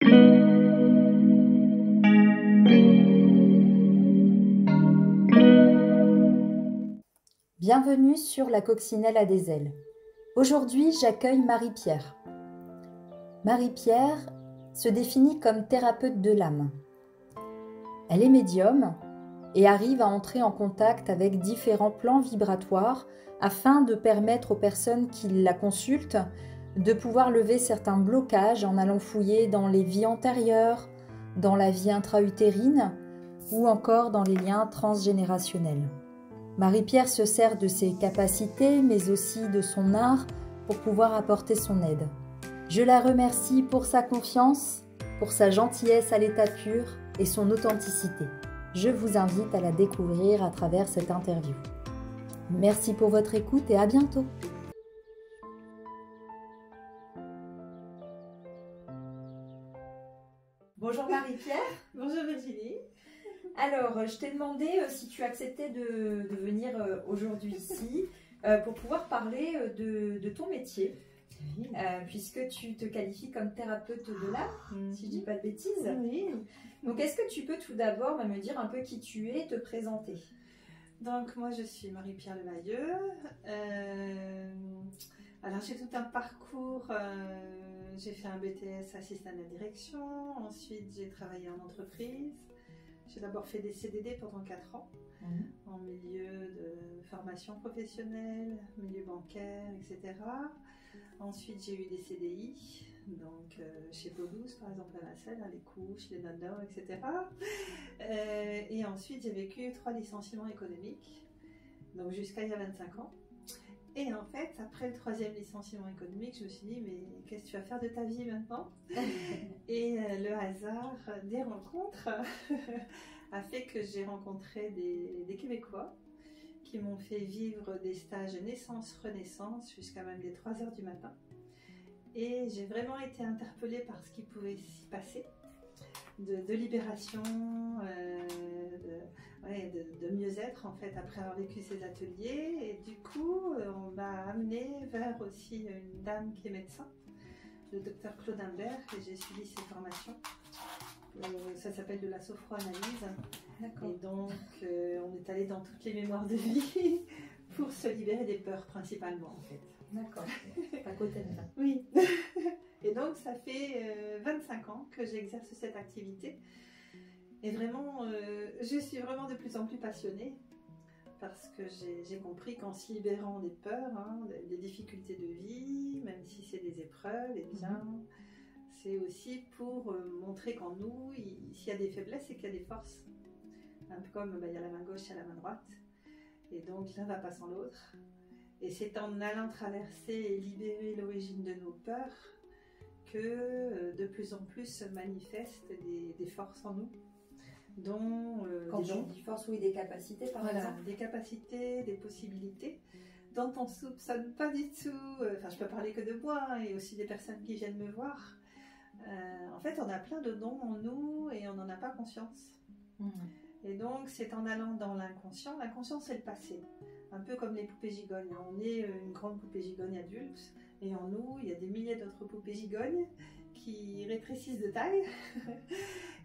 Bienvenue sur La Coccinelle a des ailes. Aujourd'hui, j'accueille Marie-Pierre. Marie-Pierre se définit comme thérapeute de l'âme. Elle est médium et arrive à entrer en contact avec différents plans vibratoires afin de permettre aux personnes qui la consultent de pouvoir lever certains blocages en allant fouiller dans les vies antérieures, dans la vie intra-utérine ou encore dans les liens transgénérationnels. Marie-Pierre se sert de ses capacités, mais aussi de son art pour pouvoir apporter son aide. Je la remercie pour sa confiance, pour sa gentillesse à l'état pur et son authenticité. Je vous invite à la découvrir à travers cette interview. Merci pour votre écoute et à bientôt. Bonjour Marie-Pierre. Bonjour Virginie. Alors, je t'ai demandé si tu acceptais de venir aujourd'hui ici pour pouvoir parler de ton métier, oui. Puisque tu te qualifies comme thérapeute de l'âme, si je ne dis pas de bêtises. Oui. Donc, est-ce que tu peux tout d'abord me dire un peu qui tu es et te présenter? Donc, moi, je suis Marie-Pierre Lemayeux. Alors, j'ai tout un parcours. J'ai fait un BTS assistant à la direction. Ensuite, j'ai travaillé en entreprise. J'ai d'abord fait des CDD pendant 4 ans, en milieu de formation professionnelle, milieu bancaire, etc. Ensuite, j'ai eu des CDI, donc chez Peau-Douce, par exemple, à la selle, les couches, les nanors, etc. Et ensuite, j'ai vécu 3 licenciements économiques, donc jusqu'à il y a 25 ans. Et en fait, après le 3e licenciement économique, je me suis dit, mais qu'est-ce que tu vas faire de ta vie maintenant? Et le hasard des rencontres a fait que j'ai rencontré des Québécois qui m'ont fait vivre des stages naissance-renaissance jusqu'à même les 3 heures du matin. Et j'ai vraiment été interpellée par ce qui pouvait s'y passer, de libération, de mieux-être en fait après avoir vécu ces ateliers. Et du coup, on m'a amenée vers aussi une dame qui est médecin, le docteur Claude Imbert, et j'ai suivi ses formations. Ça s'appelle de la sophroanalyse. Et donc, on est allé dans toutes les mémoires de vie pour se libérer des peurs principalement en fait. D'accord, à côté de ça. Oui. Et donc, ça fait 25 ans que j'exerce cette activité. Et vraiment, je suis vraiment de plus en plus passionnée parce que j'ai compris qu'en se libérant des peurs, des difficultés de vie, même si c'est des épreuves, eh bien, c'est aussi pour montrer qu'en nous, s'il y a des faiblesses, c'est qu'il y a des forces. Un peu comme il y a la main gauche et la main droite. Et donc, l'un ne va pas sans l'autre. Et c'est en allant traverser et libérer l'origine de nos peurs que de plus en plus se manifestent des forces en nous. Dont quand on dit force, oui, des capacités par exemple. Des capacités, des possibilités dont on ne soupçonne pas du tout. Enfin, je peux parler que de moi et aussi des personnes qui viennent me voir. En fait, on a plein de dons en nous et on n'en a pas conscience. Et donc, c'est en allant dans l'inconscient. L'inconscient, c'est le passé. Un peu comme les poupées gigognes. On est une grande poupée gigogne adulte et en nous, il y a des milliers d'autres poupées gigognes qui rétrécissent de taille.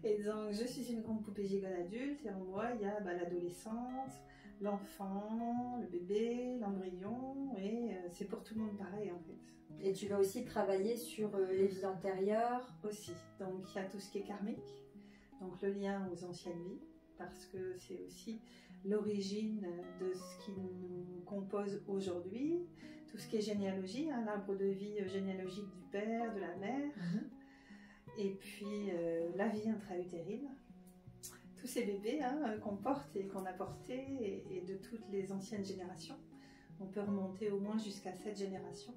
Et donc, je suis une grande poupée gigogne adulte et en moi, il y a l'adolescente, l'enfant, le bébé, l'embryon et c'est pour tout le monde pareil en fait. Et tu vas aussi travailler sur les vies antérieures aussi. Donc, il y a tout ce qui est karmique, donc le lien aux anciennes vies, parce que c'est aussi l'origine de ce qui nous compose aujourd'hui, tout ce qui est généalogie, l'arbre de vie généalogique du père, de la mère, et puis la vie intra-utérine, tous ces bébés qu'on porte et qu'on a portés, et de toutes les anciennes générations. On peut remonter au moins jusqu'à 7 générations.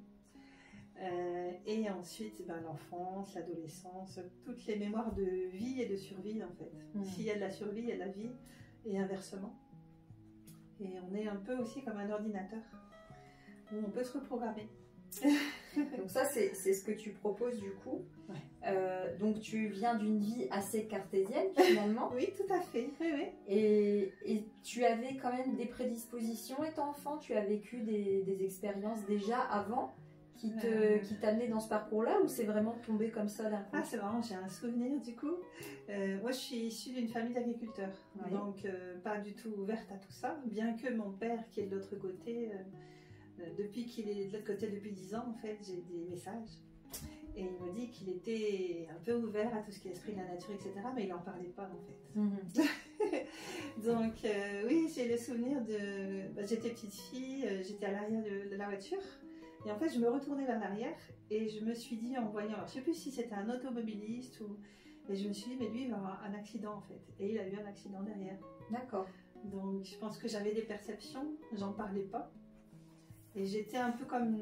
Et ensuite, l'enfance, l'adolescence, toutes les mémoires de vie et de survie en fait. S'il y a de la survie, il y a de la vie, et inversement. Et on est un peu aussi comme un ordinateur, où on peut se reprogrammer. Donc ça, c'est ce que tu proposes du coup. Ouais. Donc tu viens d'une vie assez cartésienne finalement. Oui, tout à fait. Oui, oui. Et tu avais quand même des prédispositions étant enfant, tu as vécu des expériences déjà avant qui t'a amené dans ce parcours-là, ou c'est vraiment tombé comme ça d'un coup? Ah, c'est marrant, j'ai un souvenir du coup. Moi, je suis issue d'une famille d'agriculteurs, Oui. donc pas du tout ouverte à tout ça, bien que mon père, qui est de l'autre côté, depuis qu'il est de l'autre côté depuis 10 ans, en fait, j'ai des messages. Et il me dit qu'il était un peu ouvert à tout ce qui est esprit de la nature, etc. Mais il n'en parlait pas, en fait. Donc, oui, j'ai le souvenir de... j'étais petite fille, j'étais à l'arrière de la voiture. Et en fait, je me retournais vers l'arrière et je me suis dit, en voyant... Alors, je ne sais plus si c'était un automobiliste ou... Et je me suis dit, mais lui, il va avoir un accident, en fait. Et il a eu un accident derrière. D'accord. Donc, je pense que j'avais des perceptions, j'en parlais pas. Et j'étais un peu comme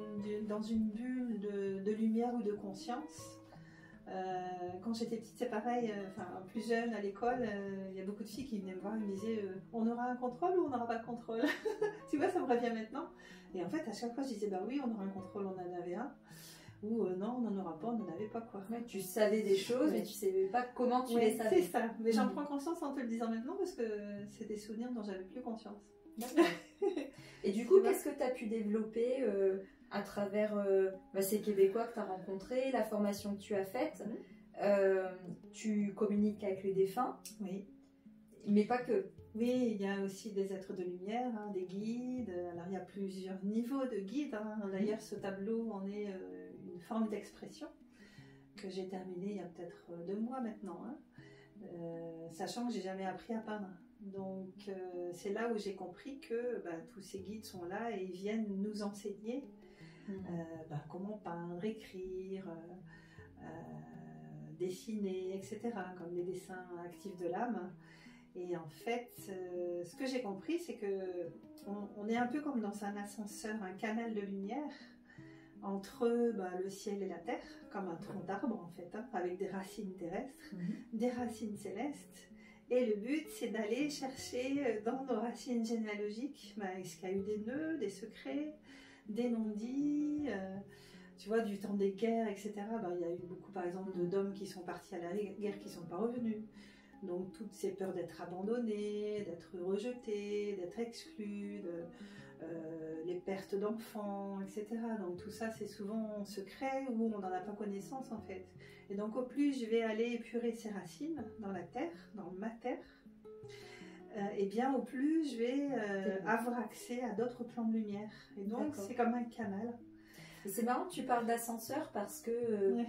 dans une bulle de lumière ou de conscience. Quand j'étais petite, c'est pareil, plus jeune à l'école, il y a beaucoup de filles qui venaient me voir et me disaient on aura un contrôle ou on n'aura pas de contrôle? Tu vois, ça me revient maintenant. Et en fait, à chaque fois, je disais bah oui, on aura un contrôle, on en avait un. Ou non, on n'en aura pas, on n'en avait pas, quoi. Ouais, tu savais des choses, mais tu ne savais pas comment tu les savais. C'est ça, mais j'en prends conscience en te le disant maintenant parce que c'est des souvenirs dont j'avais plus conscience. D'accord. Et du coup, qu'est-ce que tu as pu développer à travers ces Québécois que tu as rencontrés, la formation que tu as faite? Tu communiques avec les défunts? Oui. Mais pas que. Oui, il y a aussi des êtres de lumière, des guides. Alors, il y a plusieurs niveaux de guides. D'ailleurs, ce tableau en est une forme d'expression que j'ai terminée il y a peut-être 2 mois maintenant. Sachant que j'ai jamais appris à peindre. Donc c'est là où j'ai compris que tous ces guides sont là et ils viennent nous enseigner comment peindre, écrire, dessiner, etc. Comme les dessins actifs de l'âme. Et en fait, ce que j'ai compris, c'est que on est un peu comme dans un ascenseur, un canal de lumière entre le ciel et la terre, comme un tronc d'arbre en fait, avec des racines terrestres, des racines célestes. Et le but, c'est d'aller chercher dans nos racines généalogiques, est-ce qu'il y a eu des nœuds, des secrets, des non-dits, tu vois, du temps des guerres, etc. Il y a eu beaucoup, par exemple, d'hommes qui sont partis à la guerre qui ne sont pas revenus. Donc, toutes ces peurs d'être abandonnés, d'être rejetés, d'être exclus, les pertes d'enfants, etc. Donc, tout ça, c'est souvent secret ou on n'en a pas connaissance, en fait. Et donc, au plus je vais aller épurer ces racines dans la terre, dans ma terre, et bien au plus je vais avoir accès à d'autres plans de lumière. Et donc, c'est comme un canal. Et c'est marrant que tu parles d'ascenseur parce que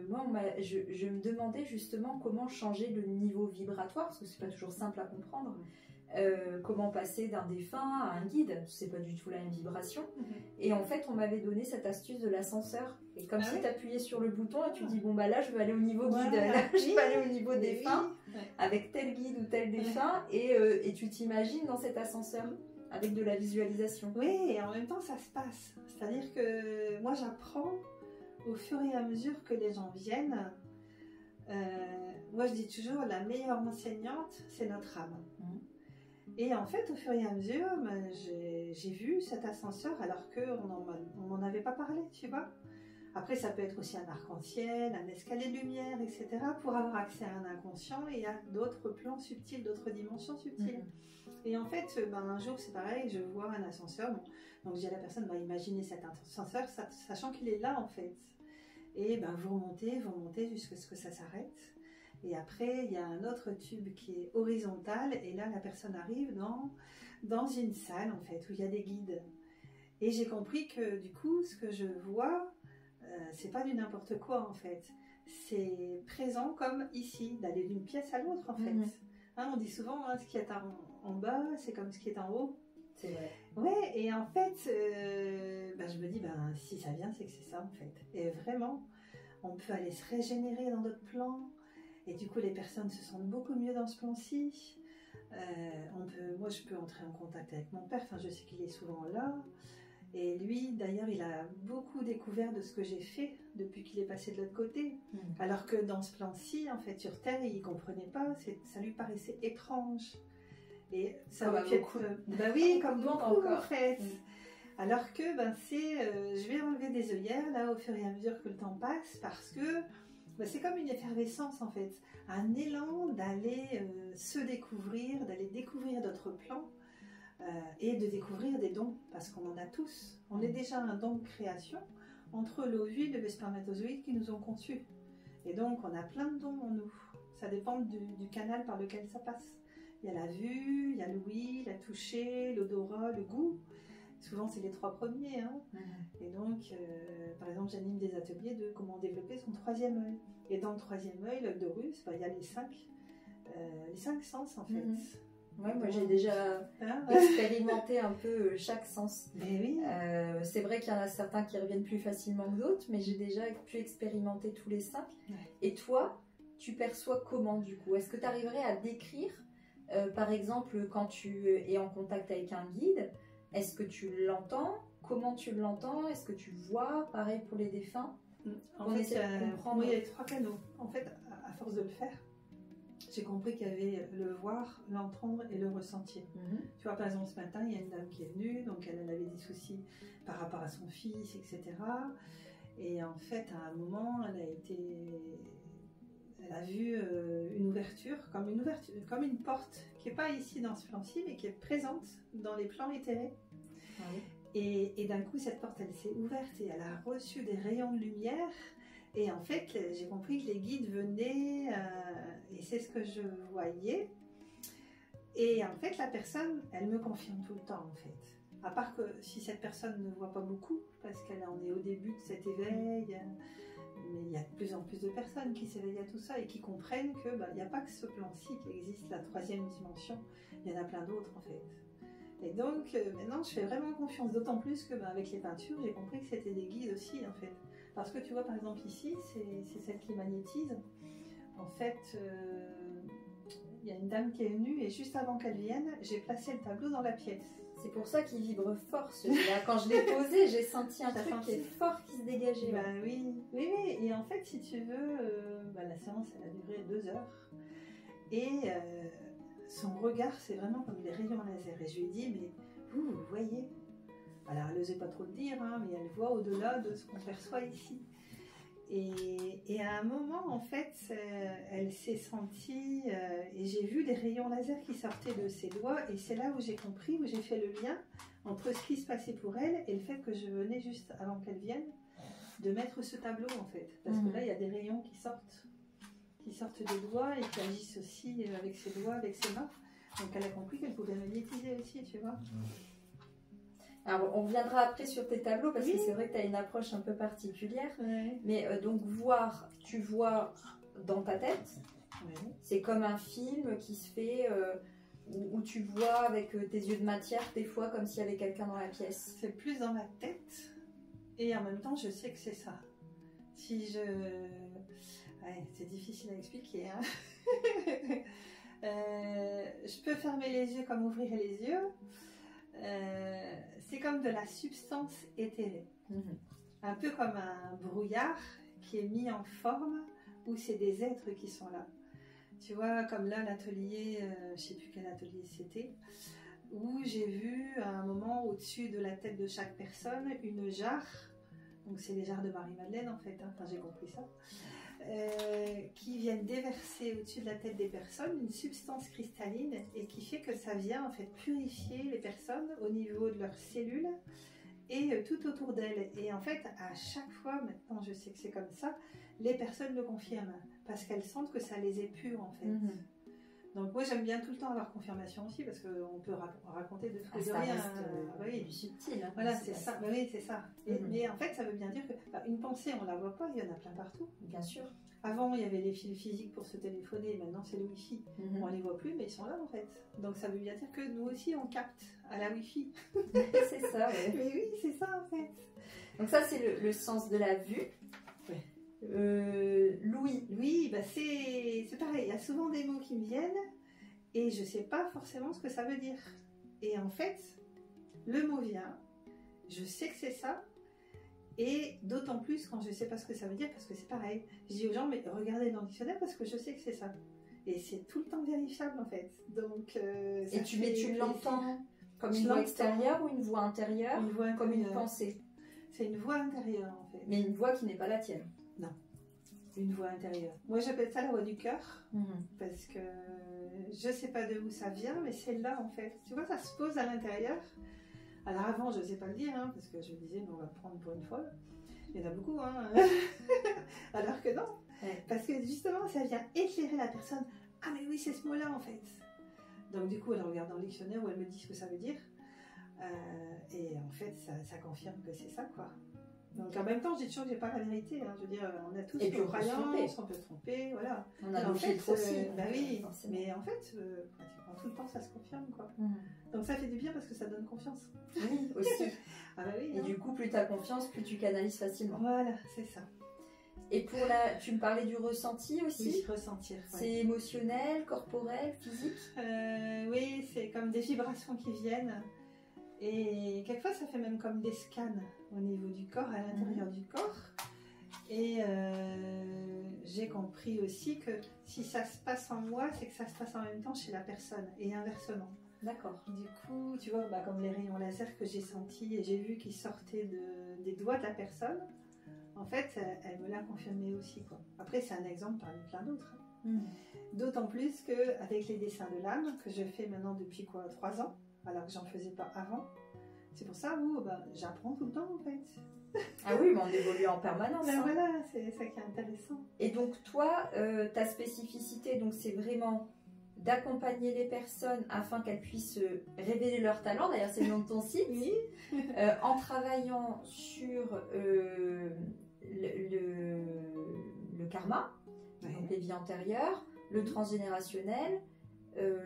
moi, je me demandais justement comment changer le niveau vibratoire, parce que c'est pas toujours simple à comprendre. Comment passer d'un défunt à un guide, c'est pas du tout la même vibration. Et en fait, on m'avait donné cette astuce de l'ascenseur. Et comme si tu appuyais sur le bouton et tu dis bon là je veux aller au niveau guide, là je veux aller au niveau défunt avec tel guide ou tel défunt et tu t'imagines dans cet ascenseur avec de la visualisation. Oui, et en même temps ça se passe. C'est-à-dire que moi j'apprends au fur et à mesure que les gens viennent. Moi je dis toujours la meilleure enseignante c'est notre âme. Et en fait, au fur et à mesure, j'ai vu cet ascenseur alors qu'on m'en avait pas parlé, tu vois. Après, ça peut être aussi un arc-en-ciel, un escalier de lumière, etc. pour avoir accès à un inconscient et à d'autres plans subtils, d'autres dimensions subtiles. Et en fait, un jour, c'est pareil, je vois un ascenseur. Donc, je dis à la personne, imaginez cet ascenseur, sachant qu'il est là, en fait. Et vous remontez jusqu'à ce que ça s'arrête. Et après, il y a un autre tube qui est horizontal. Et là, la personne arrive dans une salle, en fait, où il y a des guides. Et j'ai compris que, du coup, ce que je vois, c'est pas du n'importe quoi, en fait. C'est présent comme ici, d'aller d'une pièce à l'autre, en fait. On dit souvent, ce qui est en bas, c'est comme ce qui est en haut. C'est vrai. Ouais, et en fait, je me dis, si ça vient, c'est que c'est ça, en fait. Et vraiment, on peut aller se régénérer dans d'autres plans. Et du coup, les personnes se sentent beaucoup mieux dans ce plan-ci. Moi, je peux entrer en contact avec mon père. Je sais qu'il est souvent là. Et lui, d'ailleurs, il a beaucoup découvert de ce que j'ai fait depuis qu'il est passé de l'autre côté. Alors que dans ce plan-ci, en fait, sur Terre, il ne comprenait pas. Ça lui paraissait étrange. Et ça aurait pu être... oui, comme beaucoup, encore. En fait. Alors que, je vais enlever des œillères, là, au fur et à mesure que le temps passe, parce que c'est comme une effervescence en fait, un élan d'aller se découvrir, d'aller découvrir d'autres plans, et de découvrir des dons, parce qu'on en a tous. On est déjà un don de création entre l'ovule et le spermatozoïde qui nous ont conçus. Et donc, on a plein de dons en nous. Ça dépend du canal par lequel ça passe. Il y a la vue, il y a l'ouïe, la toucher, l'odorat, le goût. Souvent, c'est les 3 premiers. Hein. Et donc, par exemple, j'anime des ateliers de comment développer son 3e œil. Et dans le 3e œil, l'œil d'Horus, il y a les 5 sens, en fait. Ouais, moi j'ai déjà expérimenté un peu chaque sens. Mais oui. C'est vrai qu'il y en a certains qui reviennent plus facilement que d'autres, mais j'ai déjà pu expérimenter tous les 5. Ouais. Et toi, tu perçois comment du coup? Est-ce que tu arriverais à décrire, par exemple, quand tu es en contact avec un guide, est-ce que tu l'entends? Comment tu l'entends? Est-ce que tu vois? Pareil pour les défunts. En fait, il y a 3 canaux. En fait, à force de le faire, j'ai compris qu'il y avait le voir, l'entendre et le ressentir. Tu vois, par exemple, ce matin, il y a une dame qui est venue, donc elle avait des soucis par rapport à son fils, etc. Et en fait, à un moment, elle a vu une ouverture, comme une porte, qui n'est pas ici dans ce plan-ci, mais qui est présente dans les plans éthérés. Ah oui. Et d'un coup, cette porte, elle s'est ouverte et elle a reçu des rayons de lumière. Et en fait, j'ai compris que les guides venaient, et c'est ce que je voyais. Et en fait, la personne, elle me confirme tout le temps, en fait. À part que si cette personne ne voit pas beaucoup, parce qu'elle en est au début de cet éveil, mais il y a de plus en plus de personnes qui s'éveillent à tout ça et qui comprennent que il n'y a pas que ce plan-ci qui existe, la 3e dimension. Il y en a plein d'autres, en fait. Et donc, maintenant, je fais vraiment confiance, d'autant plus que avec les peintures, j'ai compris que c'était des guides aussi, en fait. Parce que tu vois, par exemple, ici, c'est celle qui magnétise. En fait, il y a une dame qui est venue et juste avant qu'elle vienne, j'ai placé le tableau dans la pièce. C'est pour ça qu'il vibre fort, celui-là. Quand je l'ai posé, j'ai senti un truc qui est fort qui se dégageait. Oui. Et en fait, si tu veux, la séance, elle a duré 2 heures. Et son regard, c'est vraiment comme des rayons laser. Et je lui ai dit, mais vous voyez? Alors, elle n'osait pas trop le dire, hein, mais elle voit au-delà de ce qu'on perçoit ici. Et à un moment, en fait, elle s'est sentie, et j'ai vu des rayons laser qui sortaient de ses doigts, et c'est là où j'ai compris, où j'ai fait le lien entre ce qui se passait pour elle et le fait que je venais juste avant qu'elle vienne de mettre ce tableau, en fait. Parce que là, il y a des rayons qui sortent des doigts et qui agissent aussi avec ses doigts, avec ses mains. Donc, elle a compris qu'elle pouvait magnétiser aussi, tu vois. Alors, on reviendra après sur tes tableaux parce que c'est vrai que tu as une approche un peu particulière. Ouais. Mais donc, tu vois dans ta tête, c'est comme un film qui se fait où tu vois avec tes yeux de matière, des fois, comme s'il y avait quelqu'un dans la pièce. C'est plus dans la tête et en même temps, je sais que c'est ça. C'est difficile à expliquer. Hein. Je peux fermer les yeux comme ouvrir les yeux. C'est comme de la substance éthérée. Un peu comme un brouillard qui est mis en forme où c'est des êtres qui sont là. Tu vois, comme là, l'atelier, je ne sais plus quel atelier c'était, où j'ai vu à un moment au-dessus de la tête de chaque personne une jarre. Donc c'est les jarres de Marie-Madeleine en fait, hein, j'ai compris ça. Qui viennent déverser au-dessus de la tête des personnes une substance cristalline et qui fait que ça vient en fait purifier les personnes au niveau de leurs cellules et tout autour d'elles. Et en fait, à chaque fois, maintenant je sais que c'est comme ça, les personnes le confirment parce qu'elles sentent que ça les épure en fait. Donc moi j'aime bien tout le temps avoir confirmation aussi parce qu'on peut raconter de tout et de rien. Oui, du subtil. Hein, voilà, c'est ça. Oui, c'est ça. Mais en fait, ça veut bien dire que une pensée, on la voit pas, il y en a plein partout. Bien sûr. Avant, il y avait les fils physiques pour se téléphoner, maintenant c'est le Wi-Fi. On les voit plus, mais ils sont là en fait. Donc ça veut bien dire que nous aussi on capte à la Wi-Fi. C'est ça, oui. Mais oui, c'est ça en fait. Donc ça c'est le sens de la vue. Ouais. L'ouïe. Oui, c'est pareil, il y a souvent des mots qui me viennent et je sais pas forcément ce que ça veut dire. Et en fait, le mot vient, je sais que c'est ça, et d'autant plus quand je sais pas ce que ça veut dire, parce que c'est pareil. Je dis aux gens, mais regardez dans le dictionnaire parce que je sais que c'est ça. Et c'est tout le temps vérifiable en fait. Donc, et tu l'entends comme une voix extérieure ou une voix intérieure, comme une pensée? C'est une voix intérieure en fait. Mais une voix qui n'est pas la tienne. Non. une voix intérieure. Moi, j'appelle ça la voix du cœur, parce que je sais pas de où ça vient, mais c'est là, en fait. Tu vois, ça se pose à l'intérieur. Alors avant, je n'osais pas le dire, hein, parce que je me disais, mais on va me prendre pour une folle. Il y en a beaucoup, hein. Alors que non. Ouais. Parce que justement, ça vient éclairer la personne. Ah mais oui, c'est ce mot-là, en fait. Donc du coup, elle regarde dans le dictionnaire où elle me dit ce que ça veut dire. Et en fait, ça confirme que c'est ça, quoi. Donc en même temps, je dis toujours que j'ai pas la vérité. Hein. Je veux dire, on a tous nos croyances, on peut se tromper, voilà. On a nos filtres aussi. Bah oui, mais en fait, pratiquement tout le temps, ça se confirme, quoi. Donc ça fait du bien parce que ça donne confiance. Oui, aussi. Ah bah oui. Et du coup, plus tu as confiance, plus tu canalises facilement. Voilà, c'est ça. Et pour tu me parlais du ressenti aussi. Oui, ressentir. Ouais. C'est émotionnel, corporel, physique. Oui, c'est comme des vibrations qui viennent. Et quelquefois, ça fait même comme des scans au niveau du corps, à l'intérieur du corps. Et j'ai compris aussi que si ça se passe en moi, c'est que ça se passe en même temps chez la personne et inversement. D'accord. Du coup, tu vois, comme les rayons laser que j'ai sentis et j'ai vu qu'ils sortaient des doigts de la personne, en fait, elle me l'a confirmé aussi, quoi. Après, c'est un exemple parmi plein d'autres. D'autant plus qu'avec les dessins de l'âme, que je fais maintenant depuis 3 ans, alors que j'en faisais pas avant. C'est pour ça où j'apprends tout le temps, en fait. Ah oui, mais on évolue en permanence. Ben voilà, c'est ça qui est intéressant. Et donc toi, ta spécificité, donc c'est vraiment d'accompagner les personnes afin qu'elles puissent révéler leur talent. D'ailleurs, c'est le nom de ton site. Oui. En travaillant sur le karma, donc les vies antérieures, le transgénérationnel,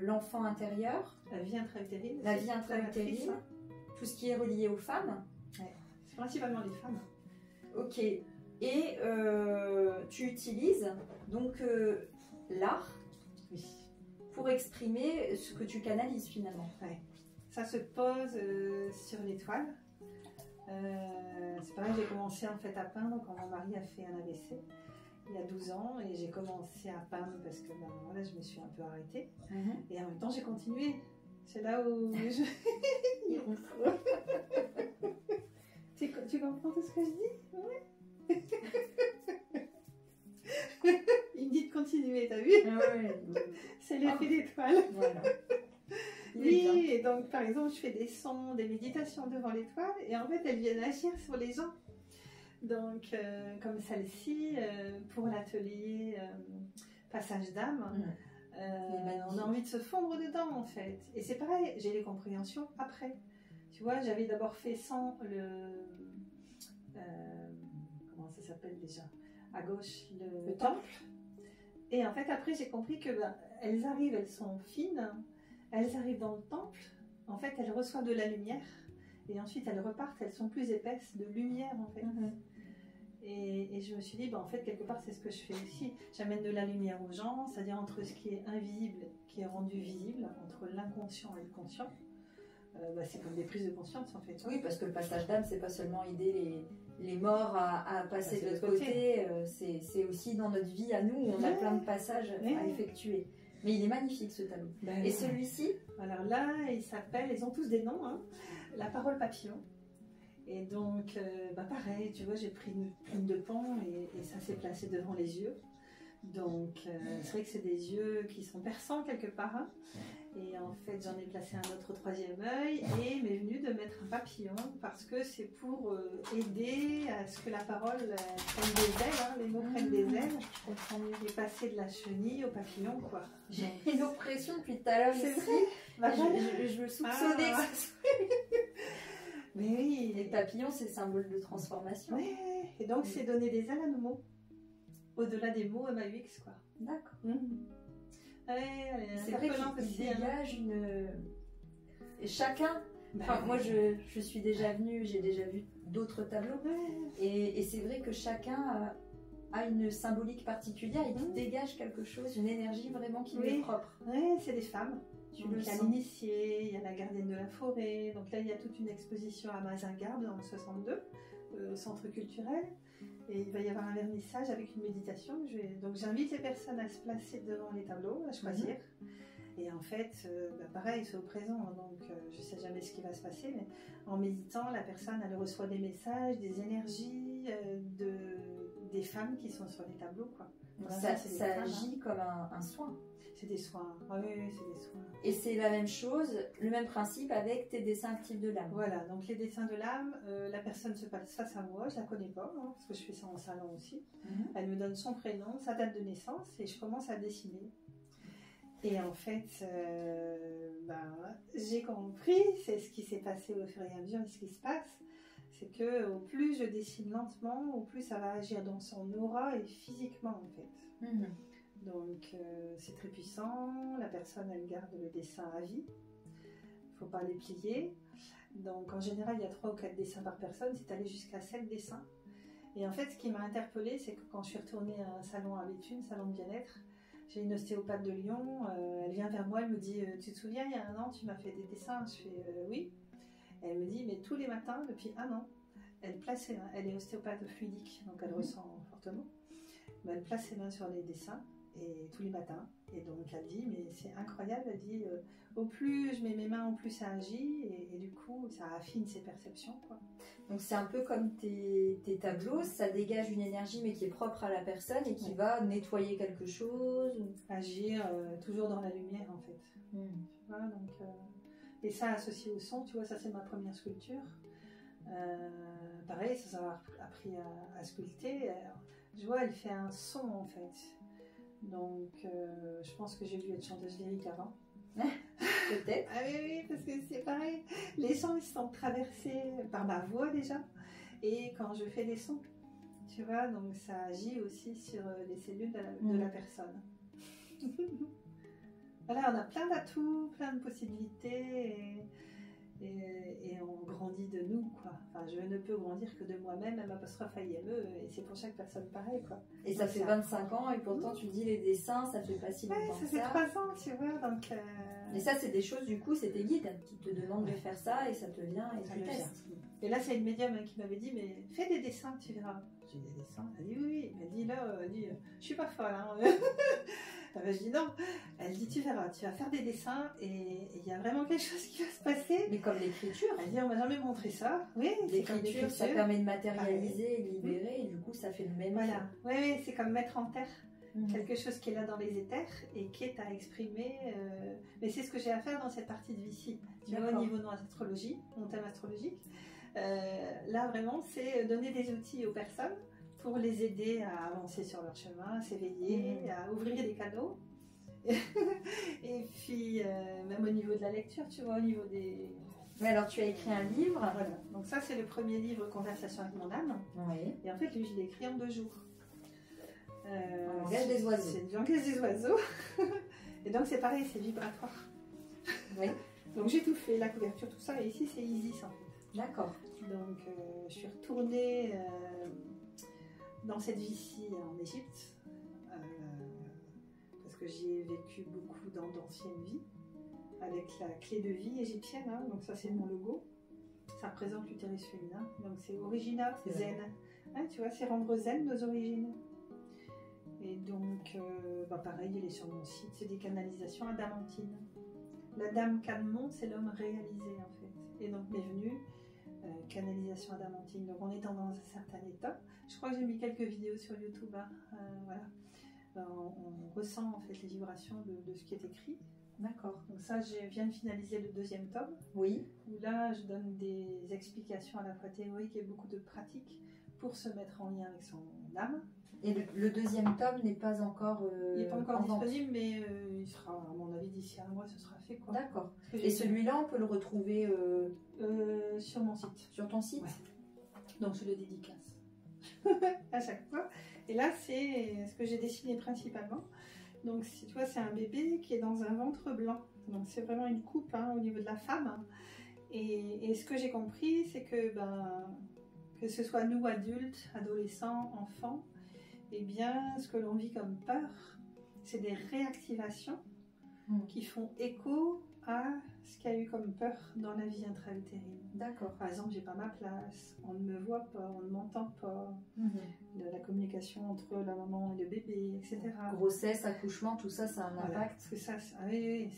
l'enfant intérieur, la vie intra-utérine, la vie intra-utérine, tout ce qui est relié aux femmes. Ouais. C'est principalement les femmes. Ok. Et tu utilises donc l'art pour exprimer ce que tu canalises finalement. Ouais. Ça se pose sur l'étoile. C'est pareil, j'ai commencé en fait à peindre quand mon mari a fait un AVC. Il y a 12 ans et j'ai commencé à peindre parce que voilà, je me suis un peu arrêtée. Et en même temps, j'ai continué. C'est là où je... tu comprends tout ce que je dis? Ouais. Il me dit de continuer, t'as vu? C'est l'effet d'étoile. Voilà. Oui, et donc par exemple, je fais des sons, des méditations devant l'étoile et en fait, elles viennent agir sur les gens. Donc, comme celle-ci, pour l'atelier Passage d'âme, on a envie de se fondre dedans en fait. Et c'est pareil, j'ai les compréhensions après. Tu vois, j'avais d'abord fait sans comment ça s'appelle déjà? À gauche, le temple. Et en fait, après, j'ai compris que elles arrivent, elles sont fines, elles arrivent dans le temple. En fait, elles reçoivent de la lumière. Et ensuite, elles repartent, elles sont plus épaisses de lumière en fait. Et je me suis dit, en fait, quelque part, c'est ce que je fais aussi. J'amène de la lumière aux gens, c'est-à-dire entre ce qui est invisible, qui est rendu visible, entre l'inconscient et le conscient. C'est comme des prises de conscience, en fait. Oui, parce que le passage d'âme, c'est pas seulement aider les morts à passer de l'autre côté, c'est aussi dans notre vie à nous, on a plein de passages à effectuer. Mais il est magnifique, ce tableau. Et celui-ci? Alors là, ils ont tous des noms, hein. La parole papillon. Et donc, pareil, tu vois, j'ai pris une plume de pan et ça s'est placé devant les yeux. Donc, c'est vrai que c'est des yeux qui sont perçants quelque part. Hein. Et en fait, j'en ai placé un autre troisième œil et m'est venu de mettre un papillon parce que c'est pour aider à ce que la parole prenne des ailes, hein, les mots prennent des ailes. Je comprends mieux. Et passer de la chenille au papillon, quoi. J'ai une oppression depuis tout à l'heure ici. Je me soupçonnais que ça. Mais oui. Les papillons, c'est le symbole de transformation. Oui, et donc c'est donner des ailes à nos mots. Au-delà des mots MAUX, quoi. D'accord. C'est vrai qu'il dégage une... Chacun... moi, je suis déjà venue, j'ai déjà vu d'autres tableaux. Et c'est vrai que chacun a une symbolique particulière et qui dégage quelque chose, une énergie vraiment qui lui est propre. Oui, c'est des femmes. Il y a l'initiée, il y a la gardienne de la forêt. Donc là, il y a toute une exposition à Mazingarbe dans le 62, au centre culturel. Et il va y avoir un vernissage avec une méditation. Donc j'invite les personnes à se placer devant les tableaux, à choisir. Et en fait, pareil, c'est au présent. Hein, donc je ne sais jamais ce qui va se passer. Mais en méditant, la personne, elle reçoit des messages, des énergies, des femmes qui sont sur les tableaux, quoi. Donc Voilà, ça agit comme un soin. C'est des soins. Ah oui, c'est des soins. Et c'est la même chose, le même principe avec tes dessins actifs de l'âme. Voilà, donc les dessins de l'âme, la personne se passe face à moi, je la connais pas, hein, parce que je fais ça en salon aussi. Elle me donne son prénom, sa date de naissance, et je commence à dessiner. Et en fait, j'ai compris, c'est ce qui s'est passé au fur et à mesure de ce qui se passe, c'est que au plus je dessine lentement, au plus ça va agir dans son aura et physiquement en fait. Donc c'est très puissant, la personne elle garde le dessin à vie, il ne faut pas les plier. Donc en général il y a 3 ou 4 dessins par personne, c'est allé jusqu'à 7 dessins. Et en fait ce qui m'a interpellée, c'est que quand je suis retournée à un salon à Béthune, salon de bien-être, j'ai une ostéopathe de Lyon, elle vient vers moi, elle me dit « Tu te souviens, il y a 1 an, tu m'as fait des dessins ?» Je fais « Oui ». Elle me dit « Mais tous les matins, depuis 1 an, elle place ses mains, elle est ostéopathe fluidique, donc elle ressent fortement, mais elle place ses mains sur les dessins, et tous les matins. Et donc elle dit, mais c'est incroyable, elle dit, au plus je mets mes mains, au plus ça agit, et du coup ça affine ses perceptions, quoi. Donc c'est un peu comme tes tableaux, ça dégage une énergie mais qui est propre à la personne et qui va nettoyer quelque chose. Agir toujours dans la lumière en fait. Tu vois, donc, et ça associé au son, tu vois, ça c'est ma première sculpture. Pareil, ça m'a appris à sculpter. Je vois, elle fait un son en fait. Donc, je pense que j'ai dû être chanteuse lyrique avant. Peut-être. Ah oui, parce que c'est pareil. Les sons, ils sont traversés par ma voix déjà. Et quand je fais des sons, tu vois, donc ça agit aussi sur les cellules de la personne. Voilà, on a plein d'atouts, plein de possibilités. Et on grandit de nous, quoi. Enfin, je ne peux grandir que de moi-même, M', et c'est pour chaque personne pareil, quoi. Et ça fait 25 ans, et pourtant tu dis les dessins, ça fait pas si longtemps. Ouais, ça fait 3 ans, tu vois, donc... Et ça, c'est des choses, du coup, c'est tes guides qui te demandent de faire ça, et ça te vient, et tu testes. Et là, c'est une médium qui m'avait dit, mais fais des dessins, tu verras. J'ai des dessins. Elle dit oui. Elle dit là, je suis pas folle, hein. Je dis non. Elle dit, tu verras, tu vas faire des dessins et il y a vraiment quelque chose qui va se passer. Mais comme l'écriture. Elle dit, on m'a jamais montré ça. Oui, l'écriture, ça permet de matérialiser et libérer, et du coup, ça fait le même effet. Voilà. Oui, c'est comme mettre en terre quelque chose qui est là dans les éthers et qui est à exprimer. Mais c'est ce que j'ai à faire dans cette partie de Vici. Tu vois, au niveau de l'astrologie, mon thème astrologique. Là, vraiment, c'est donner des outils aux personnes pour les aider à avancer sur leur chemin, à s'éveiller, à ouvrir des canaux. Et puis, même au niveau de la lecture, tu vois, au niveau des... Oui, alors tu as écrit un livre. Voilà. Donc ça, c'est le premier livre, Conversation avec mon âme. Oui. Et en fait, lui, je l'ai écrit en 2 jours. En langage des oiseaux. C'est le langage des oiseaux. Et donc, c'est pareil, c'est vibratoire. Oui. Donc, j'ai tout fait, la couverture, tout ça. Et ici, c'est Isis, en fait. D'accord. Donc, je suis retournée dans cette vie-ci en Égypte. Parce que j'y ai vécu beaucoup dans d'anciennes vies. Avec la clé de vie égyptienne. Hein, donc, ça, c'est mon logo. Ça représente l'utérus féminin. Donc, c'est Origina Zen. Hein, tu vois, c'est rendre zen nos origines. Et donc, pareil, il est sur mon site. C'est des canalisations adamantines. La dame Cadmon, c'est l'homme réalisé, en fait. Et donc, m'est venue canalisation adamantine. Donc, on est dans un certain état. Je crois que j'ai mis quelques vidéos sur YouTube. Hein. Voilà. On ressent, en fait, les vibrations de ce qui est écrit. D'accord. Donc ça, je viens de finaliser le 2e tome. Oui. Où là, je donne des explications à la fois théoriques et beaucoup de pratiques pour se mettre en lien avec son âme. Et le 2e tome n'est pas encore il n'est pas encore disponible, mais il sera, à mon avis, d'ici 1 mois, ce sera fait, quoi. D'accord. Et celui-là, on peut le retrouver sur mon site. Sur ton site? Ouais. Donc, je le dédicace à chaque fois. Et là, c'est ce que j'ai dessiné principalement. Donc, tu vois, c'est un bébé qui est dans un ventre blanc. Donc, c'est vraiment une coupe au niveau de la femme. Et ce que j'ai compris, c'est que ce soit nous, adultes, adolescents, enfants, eh bien, ce que l'on vit comme peur, c'est des réactivations qui font écho à ce qu'il y a eu comme peur dans la vie intra-utérine. D'accord. Par exemple, j'ai pas ma place, on ne me voit pas, on ne m'entend pas, de la communication entre la maman et le bébé, etc. Grossesse, accouchement, tout ça, ça a un impact. Parce que ça, oui,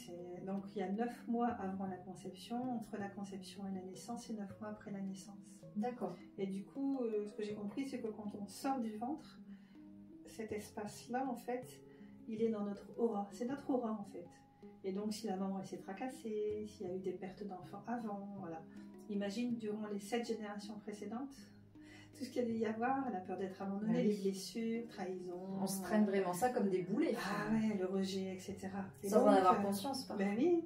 donc il y a 9 mois avant la conception, entre la conception et la naissance, et 9 mois après la naissance. D'accord. Et du coup, ce que j'ai compris, c'est que quand on sort du ventre, cet espace-là, en fait, il est dans notre aura. C'est notre aura, en fait. Et donc, si la maman s'est tracassée, s'il y a eu des pertes d'enfants avant, voilà. Imagine, durant les 7 générations précédentes, tout ce qu'il y a dû y avoir, la peur d'être abandonné, les blessures, trahison. On se traîne vraiment ça comme des boulets. Ah ouais, le rejet, etc. Et sans donc, en avoir conscience. Ben oui.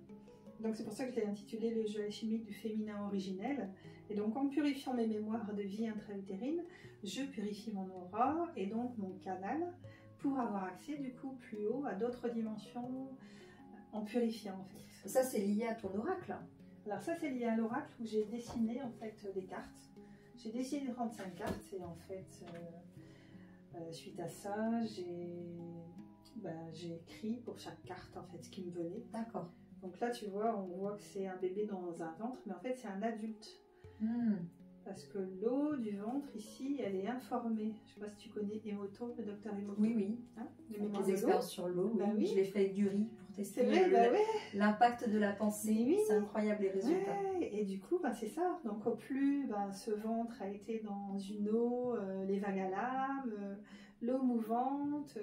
Donc c'est pour ça que je l'ai intitulé le jeu alchimique du féminin originel. Et donc en purifiant mes mémoires de vie intra-utérine, je purifie mon aura et donc mon canal pour avoir accès du coup plus haut à d'autres dimensions en purifiant en fait. Ça c'est lié à ton oracle. Alors ça c'est lié à l'oracle où j'ai dessiné en fait des cartes. J'ai dessiné 35 cartes et en fait suite à ça j'ai écrit pour chaque carte en fait ce qui me venait. D'accord. Donc là, tu vois, on voit que c'est un bébé dans un ventre, mais en fait, c'est un adulte. Parce que l'eau du ventre, ici, elle est informée. Je ne sais pas si tu connais Emoto, le docteur Emoto. Oui, oui. Hein, les expériences sur l'eau, oui. Oui. Je l'ai fait avec du riz pour tester l'impact de la pensée. Oui. C'est incroyable les résultats. Ouais. Et du coup, c'est ça. Donc au plus ce ventre a été dans une eau, les vagues à l'âme, l'eau mouvante,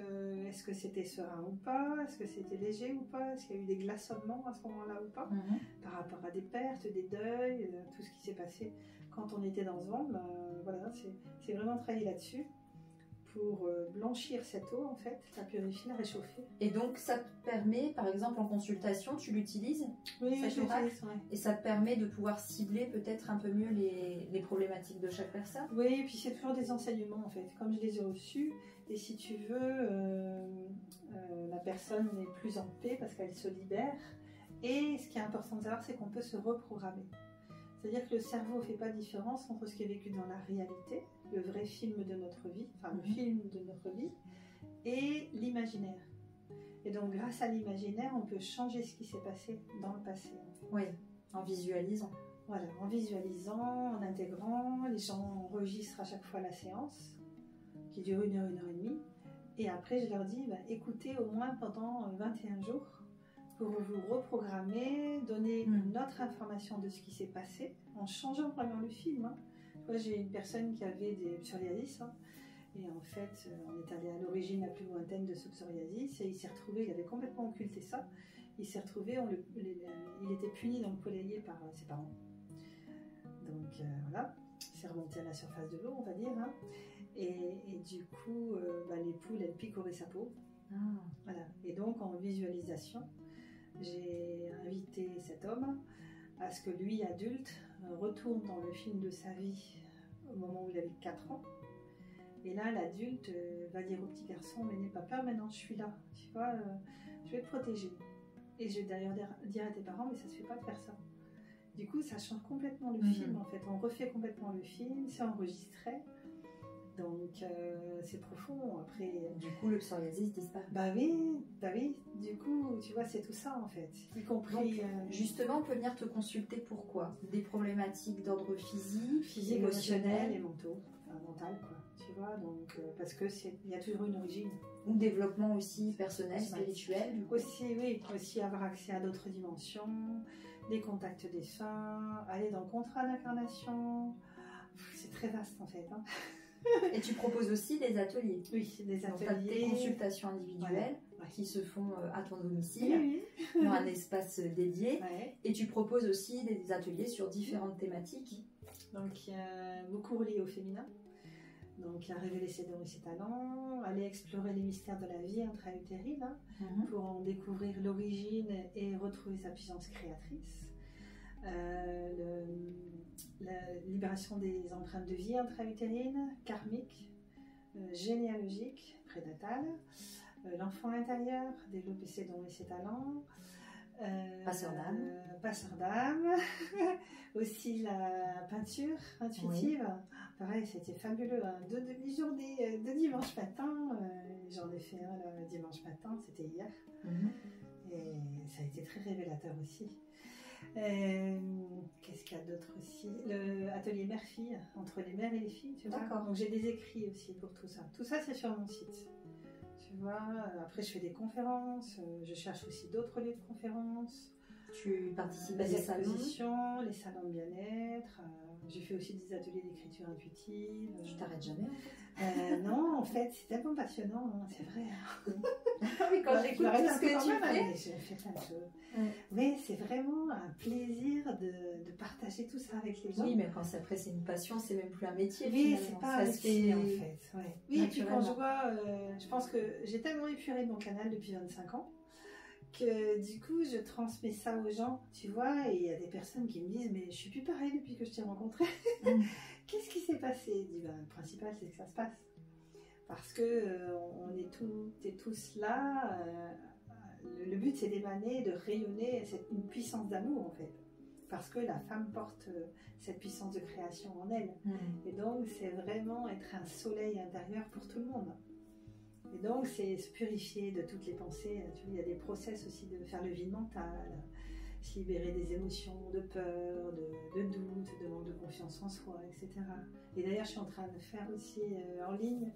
est-ce que c'était serein ou pas, est-ce que c'était léger ou pas, est-ce qu'il y a eu des glaçonnements à ce moment-là ou pas, par rapport à des pertes, des deuils, tout ce qui s'est passé quand on était dans ce ventre, voilà, c'est vraiment travailler là-dessus pour blanchir cette eau en fait, la purifier, la réchauffer. Et donc ça te permet, par exemple en consultation, tu l'utilises? Oui, je l'utilise, ouais. Et ça te permet de pouvoir cibler peut-être un peu mieux les problématiques de chaque personne? Oui, et puis c'est toujours des enseignements en fait, comme je les ai reçus, et si tu veux, la personne n'est plus en paix parce qu'elle se libère, et ce qui est important de savoir, c'est qu'on peut se reprogrammer. C'est-à-dire que le cerveau ne fait pas de différence entre ce qui est vécu dans la réalité, le vrai film de notre vie, enfin le film de notre vie, et l'imaginaire. Et donc grâce à l'imaginaire, on peut changer ce qui s'est passé dans le passé. Oui, en visualisant. Voilà, en visualisant, en intégrant, les gens enregistrent à chaque fois la séance, qui dure 1 heure, 1 heure et demie, et après je leur dis, écoutez au moins pendant 21 jours, pour vous reprogrammer, donner une autre information de ce qui s'est passé, en changeant vraiment le film. Moi, j'ai une personne qui avait des psoriasis, et en fait, on est allé à l'origine la plus lointaine de ce psoriasis, et il s'est retrouvé, il avait complètement occulté ça, il s'est retrouvé, il était puni dans le poulailler par ses parents. Donc voilà, il s'est remonté à la surface de l'eau, on va dire, et du coup, les poules, elles picoraient sa peau. Voilà. Et donc, en visualisation, j'ai invité cet homme à ce que lui, adulte, retourne dans le film de sa vie au moment où il avait 4 ans. Et là, l'adulte va dire au petit garçon, mais n'aie pas peur, maintenant je suis là, tu vois, je vais te protéger. Et je vais d'ailleurs dire à tes parents, mais ça se fait pas de faire ça. Du coup, ça change complètement le film, en fait. On refait complètement le film, c'est enregistré. Donc, c'est profond. Après, du coup, le psoriasis disparaît. Bah oui. Du coup, tu vois, c'est tout ça, en fait. Y compris... Donc, justement, on peut venir te consulter pourquoi? Des problématiques d'ordre physique, émotionnel et mental, quoi. Tu vois, donc, parce que il y a toujours une origine. Ou développement aussi personnel, spirituel. Aussi avoir accès à d'autres dimensions, des contacts défunts, aller dans le contrat d'incarnation. C'est très vaste, en fait, Et tu proposes aussi des ateliers. Oui, des ateliers. Donc, des consultations individuelles qui se font à ton domicile, dans un espace dédié. Et tu proposes aussi des ateliers sur différentes thématiques. Donc, il y a beaucoup relié au féminin. Donc, à révéler ses dons et ses talents, aller explorer les mystères de la vie intra-utérine pour en découvrir l'origine et retrouver sa puissance créatrice. La libération des empreintes de vie intra-utérine, karmique, généalogique, prénatale, l'enfant intérieur, développer ses dons et ses talents, passeur d'âme, aussi la peinture intuitive. Pareil, c'était fabuleux, 2 demi-journées de dimanche matin, j'en ai fait un le dimanche matin, c'était hier, et ça a été très révélateur aussi. Qu'est-ce qu'il y a d'autre aussi? Le atelier mère-fille, entre les mères et les filles, tu vois. Donc j'ai des écrits aussi pour tout ça. Tout ça, c'est sur mon site. Tu vois, après je fais des conférences, je cherche aussi d'autres lieux de conférences. Tu participes à Les des salons? expositions, les salons de bien-être. J'ai fait aussi des ateliers d'écriture intuitive. Tu t'arrêtes jamais en fait non, en fait, c'est tellement passionnant, hein, c'est vrai. Oui, quand j'écoute tout ce que tu fais. J'ai fait plein de choses. Mais c'est vraiment un plaisir de partager tout ça avec les gens. Oui, mais quand après c'est une passion, c'est même plus un métier. Oui, c'est pas un métier en fait. Ouais. Oui, et puis quand je vois, je pense que j'ai tellement épuré mon canal depuis 25 ans. Que du coup je transmets ça aux gens, tu vois, et il y a des personnes qui me disent mais je suis plus pareil depuis que je t'ai rencontré. Qu'est-ce qui s'est passé? Je dis le principal c'est que ça se passe parce que on est toutes et tous là. Le but c'est d'émaner, de rayonner une puissance d'amour en fait, parce que la femme porte cette puissance de création en elle, et donc c'est vraiment être un soleil intérieur pour tout le monde. Et donc, c'est se purifier de toutes les pensées. Il y a des process aussi de faire le vide mental, se libérer des émotions de peur, de doute, de manque de confiance en soi, etc. Et d'ailleurs, je suis en train de faire aussi en ligne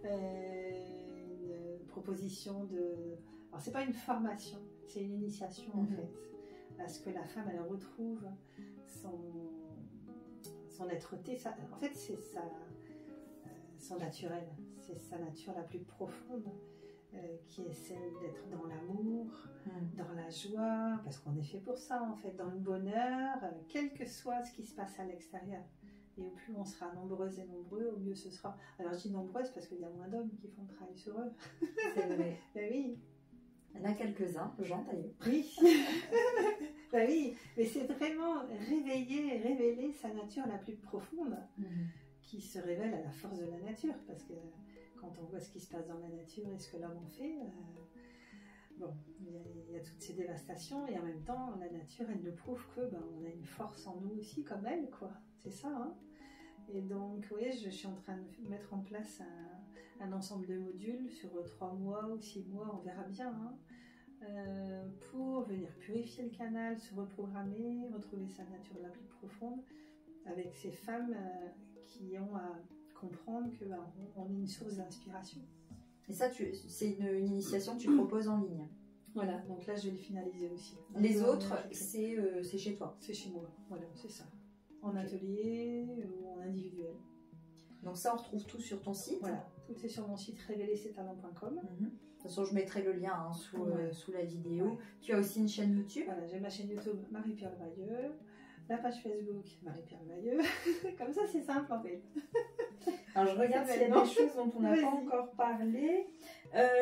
une proposition de... Alors, c'est pas une formation, c'est une initiation en fait, à ce que la femme, elle retrouve son être-té. En fait, c'est son naturel. C'est sa nature la plus profonde, qui est celle d'être dans l'amour, dans la joie, parce qu'on est fait pour ça en fait, dans le bonheur, quel que soit ce qui se passe à l'extérieur. Et au plus on sera nombreuses et nombreux, au mieux ce sera. Alors je dis nombreuses parce qu'il y a moins d'hommes qui font le travail sur eux. C'est vrai. Ben oui. Il y en a quelques-uns, Jean d'ailleurs. Oui. Ben oui, mais c'est vraiment révéler sa nature la plus profonde, qui se révèle à la force de la nature, parce que quand on voit ce qui se passe dans la nature et ce que l'homme en fait, bon, il y a toutes ces dévastations, et en même temps, la nature, elle nous prouve que on a une force en nous aussi, comme elle, quoi. C'est ça, hein. Et donc, oui, je suis en train de mettre en place un ensemble de modules sur 3 mois ou 6 mois, on verra bien, hein, pour venir purifier le canal, se reprogrammer, retrouver sa nature la plus profonde, avec ces femmes qui ont à comprendre qu'on est une source d'inspiration. Et ça, c'est une initiation que tu proposes en ligne. Voilà, donc là je vais le finaliser aussi. Les autres, c'est chez toi. C'est chez moi, voilà, c'est ça. En atelier ou en individuel. Donc ça, on retrouve tout sur ton site. Voilà, tout est sur mon site révélersettalent.com. De toute façon, je mettrai le lien sous la vidéo. Tu as aussi une chaîne YouTube. Voilà, j'ai ma chaîne YouTube Marie-Pierre Levailleux. La page Facebook, Marie-Pierre Levailleux. Comme ça, c'est simple en fait. Alors, je regarde s'il y a des choses dont on n'a pas encore parlé.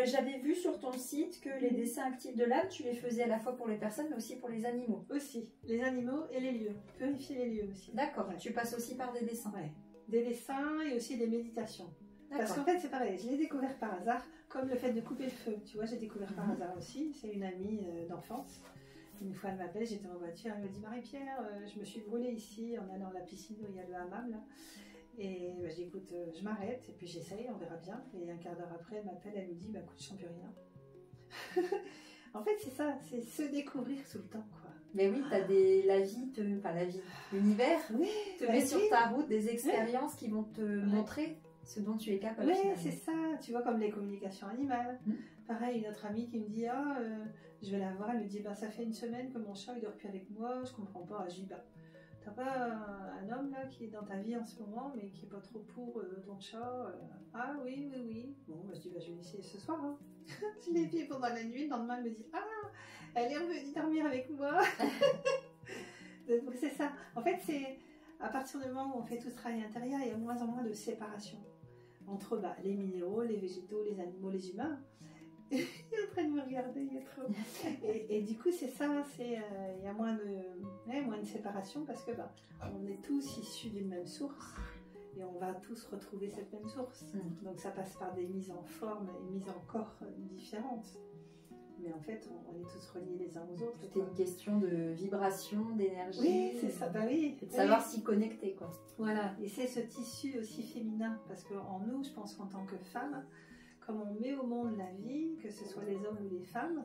J'avais vu sur ton site que les dessins actifs de l'âme, tu les faisais à la fois pour les personnes, mais aussi pour les animaux. Aussi, les animaux et les lieux. Purifier les lieux aussi. D'accord, tu passes aussi par des dessins. Ouais. Des dessins et aussi des méditations. Parce qu'en fait, c'est pareil, je l'ai découvert par hasard, comme le fait de couper le feu. Tu vois, j'ai découvert par hasard aussi. C'est une amie d'enfance. Une fois, elle m'appelle, j'étais en voiture, elle me dit Marie-Pierre, je me suis brûlée ici en allant à la piscine où il y a le hammam là. Et je dis écoute, je m'arrête et puis j'essaye, on verra bien. Et un quart d'heure après, elle m'appelle, elle me dit écoute, je sens plus rien. En fait, c'est ça, c'est se découvrir tout le temps, quoi. Mais oui, l'univers te met sur ta route des expériences qui vont te montrer ce dont tu es capable. Oui, c'est ça, tu vois, comme les communications animales. Pareil, une autre amie qui me dit je vais la voir, elle me dit ça fait 1 semaine que mon chat il dort plus avec moi, je comprends pas. Je dis t'as pas un homme là qui est dans ta vie en ce moment mais qui est pas trop pour ton chat Ah oui. Bon, je dis je vais essayer ce soir. Hein. Je l'ai fait pendant la nuit, le lendemain elle me dit elle est revenue dormir avec moi. Donc c'est ça. En fait, c'est à partir du moment où on fait tout ce travail intérieur, il y a moins en moins de séparation entre les minéraux, les végétaux, les animaux, les humains. Il est en train de me regarder, il est trop. Et du coup, c'est ça, il y a moins de séparation parce que on est tous issus d'une même source et on va tous retrouver cette même source. Donc ça passe par des mises en forme et mises en corps différentes. Mais en fait, on est tous reliés les uns aux autres. C'était une question de vibration, d'énergie. Oui, c'est ça, oui. Et de savoir s'y connecter, quoi. Voilà, et c'est ce tissu aussi féminin, parce qu'en nous, je pense qu'en tant que femme, comme on met au monde la vie, que ce soit les hommes ou les femmes,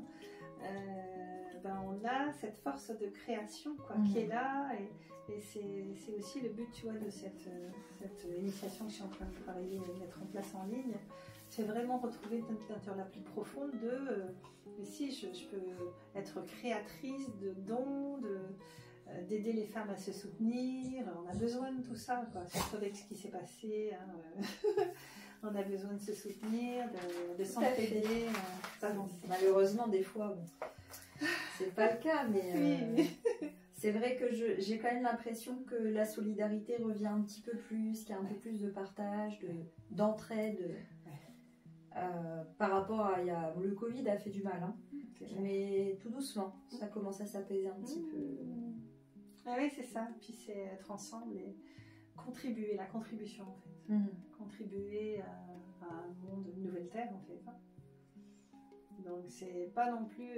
on a cette force de création, quoi, qui est là, et c'est aussi le but, tu vois, de cette initiation que je suis en train de travailler, mettre en place en ligne, c'est vraiment retrouver notre nature la plus profonde mais si je peux être créatrice de dons, d'aider les femmes à se soutenir, on a besoin de tout ça, quoi. Surtout avec ce qui s'est passé, hein, on a besoin de se soutenir, de s'entraider. Malheureusement, des fois, bon, c'est pas le cas, mais oui. C'est vrai que j'ai quand même l'impression que la solidarité revient un petit peu plus, qu'il y a un peu plus de partage, d'entraide. Par rapport à... le Covid a fait du mal, hein, mais tout doucement, ça commence à s'apaiser un petit peu. Ah oui, c'est ça. Puis c'est être ensemble et contribuer, la contribution en fait. Contribuer à un monde, une nouvelle terre en fait. Donc c'est pas non plus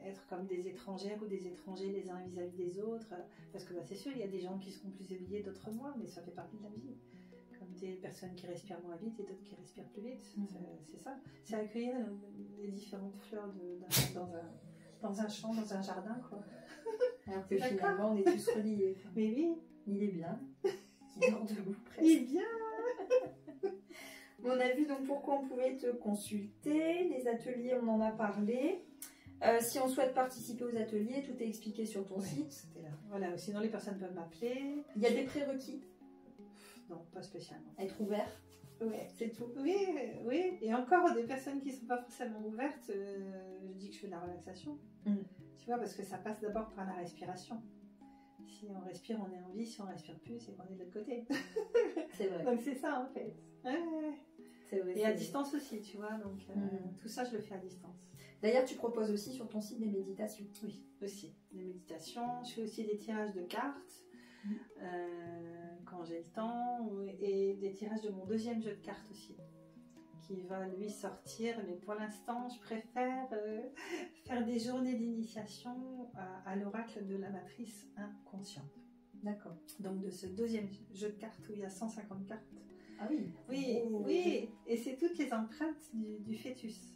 être comme des étrangères ou des étrangers les uns vis-à-vis des autres, parce que c'est sûr, il y a des gens qui seront plus éveillés, d'autres moins, mais ça fait partie de la vie. Comme des personnes qui respirent moins vite et d'autres qui respirent plus vite. C'est ça. C'est accueillir les différentes fleurs dans un champ, dans un jardin, quoi. Alors que finalement, on est tous reliés. Mais oui. Il est bien. Il dort debout presque. Il est bien. On a vu donc pourquoi on pouvait te consulter. Les ateliers, on en a parlé. Si on souhaite participer aux ateliers, tout est expliqué sur ton site. Là. Voilà. Sinon, les personnes peuvent m'appeler. Il y a des prérequis? Non, pas spécialement. Être ouvert? Oui, c'est tout. Oui, oui. Et encore des personnes qui ne sont pas forcément ouvertes, je dis que je fais de la relaxation. Tu vois, parce que ça passe d'abord par la respiration. Si on respire, on est en vie. Si on respire plus, c'est qu'on est de l'autre côté. C'est vrai. Donc c'est ça en fait. Ouais. C'est vrai. Et à distance aussi, tu vois. Donc tout ça, je le fais à distance. D'ailleurs, tu proposes aussi sur ton site des méditations. Oui, aussi. Des méditations. Je fais aussi des tirages de cartes. Quand j'ai le temps, et des tirages de mon deuxième jeu de cartes aussi, qui va lui sortir, mais pour l'instant je préfère faire des journées d'initiation à l'oracle de la matrice inconsciente. D'accord. Donc de ce deuxième jeu de cartes où il y a 150 cartes. Ah oui. Oui, oui, et c'est toutes les empreintes du fœtus.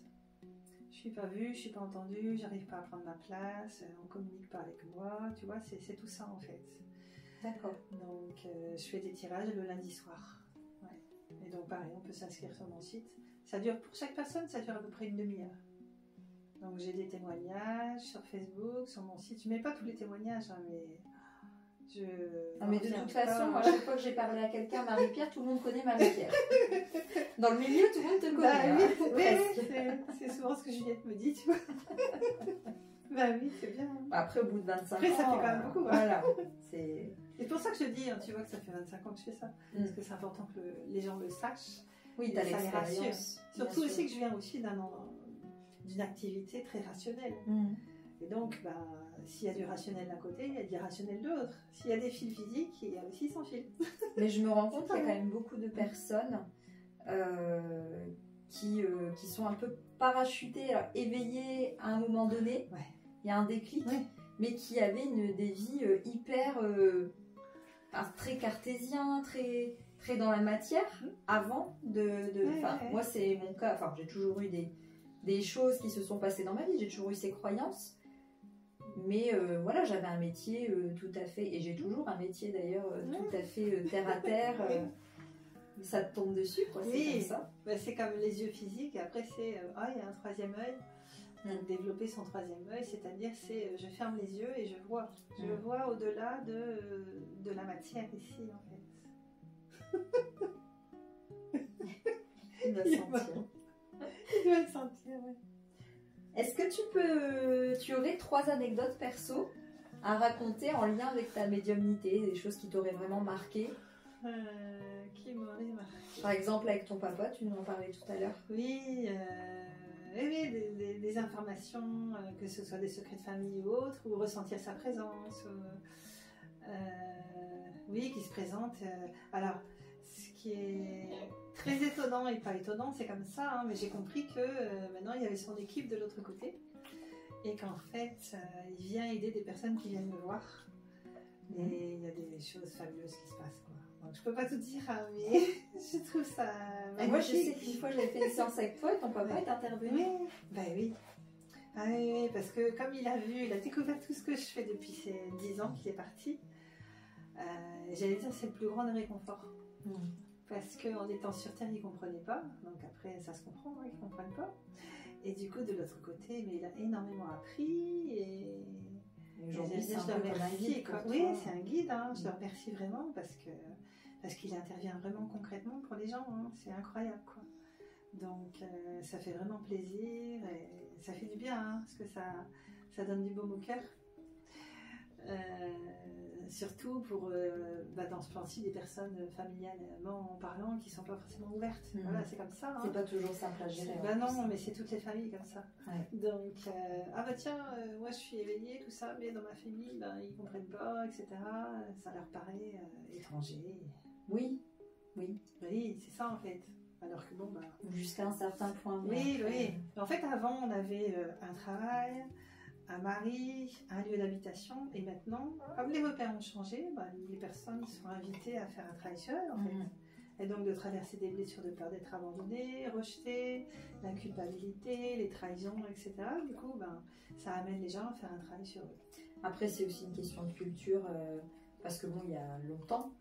Je suis pas vue, je suis pas entendue, j'arrive pas à prendre ma place, on communique pas avec moi, tu vois, c'est tout ça en fait. D'accord. Donc, je fais des tirages le lundi soir. Ouais. Et donc, pareil, on peut s'inscrire sur mon site. Ça dure, pour chaque personne, ça dure à peu près une demi-heure. Donc, j'ai des témoignages sur Facebook, sur mon site. Je mets pas tous les témoignages, hein, mais mais de toute façon, à chaque fois que j'ai parlé à quelqu'un, Marie-Pierre, tout le monde connaît Marie-Pierre. Dans le milieu, tout le monde te connaît. Oui, c'est souvent ce que Juliette me dit, tu vois. Bah oui, c'est bien. Après, au bout de 25 ans... Après, ça fait quand même beaucoup. Voilà. C'est pour ça que je dis, hein, tu vois que ça fait 25 ans que je fais ça. Parce que c'est important que les gens le sachent. Oui, tu as l'expérience. Surtout aussi que je viens aussi d'une activité très rationnelle. Et donc, s'il y a du rationnel d'un côté, il y a du rationnel de l'autre. S'il y a des fils physiques, il y a aussi sans fil. Mais je me rends compte qu'il y a quand même beaucoup de personnes qui sont un peu parachutées, éveillées à un moment donné. Ouais. Il y a un déclic, mais qui avaient des vies hyper très cartésien, très dans la matière avant moi c'est mon cas, j'ai toujours eu des choses qui se sont passées dans ma vie, j'ai toujours eu ces croyances, mais voilà, j'avais un métier tout à fait, et j'ai toujours un métier d'ailleurs tout à fait terre à terre, ça te tombe dessus, quoi. C'est comme ça. C'est comme les yeux physiques, et après c'est il y a un troisième œil. Développer son troisième œil, c'est-à-dire je ferme les yeux et je vois au-delà de la matière ici en fait. Il va sentir. Il va le sentir, oui. Est-ce que tu aurais 3 anecdotes perso à raconter en lien avec ta médiumnité, des choses qui t'auraient vraiment marqué? Qui m'aurait marqué? Par exemple avec ton papa, tu nous en parlais tout à l'heure. Oui, des informations, que ce soit des secrets de famille ou autres, ou ressentir sa présence, qui se présente. Alors, ce qui est très étonnant et pas étonnant, c'est comme ça, mais j'ai compris que maintenant il y avait son équipe de l'autre côté, et qu'en fait, il vient aider des personnes qui viennent me voir, et il y a des choses fabuleuses qui se passent, quoi. Donc, je peux pas tout dire, mais je trouve ça magnifique. Moi, je sais qu'une fois, j'avais fait une séance avec toi et ton papa est intervenu. Oui. Ah oui, parce que comme il a découvert tout ce que je fais depuis ces 10 ans qu'il est parti, j'allais dire c'est le plus grand des réconforts. parce qu'en étant sur Terre, ils ne comprenaient pas. Donc après, ça se comprend, ils ne comprennent pas. Et du coup, de l'autre côté, mais il a énormément appris. Et aujourd'hui, je le remercie. Oui, c'est un guide. Hein. Je le remercie vraiment parce qu'il intervient vraiment concrètement pour les gens. Hein. C'est incroyable, quoi. Donc, ça fait vraiment plaisir et ça fait du bien, hein, parce que ça donne du baume au cœur. Surtout pour, dans ce plan-ci, des personnes familialement parlant qui ne sont pas forcément ouvertes. Voilà, c'est comme ça. Hein. C'est pas toujours simple à gérer. Non, mais c'est toutes les familles comme ça. Ouais. Donc, moi je suis éveillée, tout ça, mais dans ma famille, ils ne comprennent pas, etc. Ça leur paraît étranger. Oui, c'est ça en fait. Alors que jusqu'à un certain point. Oui. En fait, avant, on avait un travail, un mari, un lieu d'habitation, et maintenant, comme les repères ont changé, les personnes sont invitées à faire un travail sur elles, en fait. Et donc de traverser des blessures de peur d'être abandonnées, rejetées, la culpabilité, les trahisons, etc. Du coup, ça amène les gens à faire un travail sur eux. Après, c'est aussi une question de culture, parce que il y a longtemps,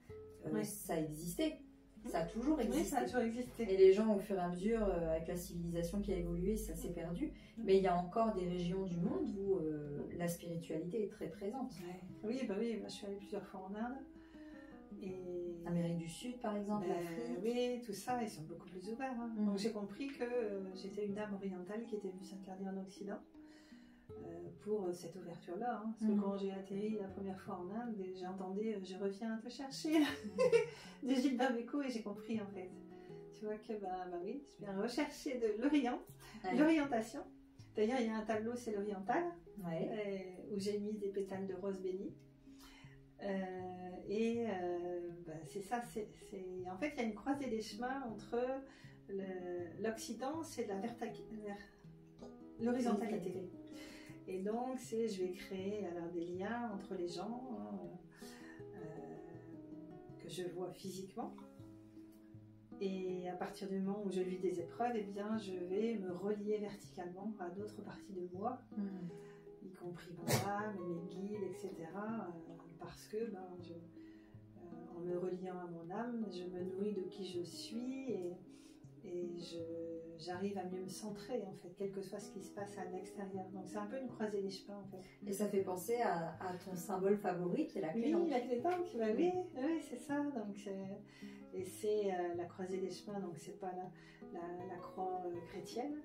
ça existait. Ça a toujours existé. Oui, ça a toujours existé. Et les gens, au fur et à mesure, avec la civilisation qui a évolué, ça s'est perdu. Mais il y a encore des régions du monde où la spiritualité est très présente. Oui, moi, je suis allée plusieurs fois en Inde. Et... Amérique du Sud, par exemple, l'Afrique. Oui, tout ça, ils sont beaucoup plus ouverts. Hein. Donc j'ai compris que j'étais une dame orientale qui était venue s'incarner en Occident. Pour cette ouverture-là. Hein. Parce que quand j'ai atterri la première fois en Inde, j'entendais « je reviens te chercher » de Gilles Barbecue et j'ai compris en fait. Tu vois que oui, je viens rechercher de l'Orient, l'orientation. D'ailleurs, il y a un tableau, c'est l'oriental, où j'ai mis des pétales de rose bénie. C'est ça, en fait, il y a une croisée des chemins entre l'Occident, c'est l'horizontalité. Et donc, je vais créer alors des liens entre les gens que je vois physiquement. Et à partir du moment où je vis des épreuves, je vais me relier verticalement à d'autres parties de moi, y compris mon âme, mes guides, etc. Parce que en me reliant à mon âme, je me nourris de qui je suis et j'arrive à mieux me centrer en fait, quel que soit ce qui se passe à l'extérieur. Donc c'est un peu une croisée des chemins en fait. Et ça fait penser à ton symbole favori qui est la clé d'encre. Oui, la clé d'encre, oui, c'est ça. Donc, et c'est la croisée des chemins, donc c'est pas la croix chrétienne.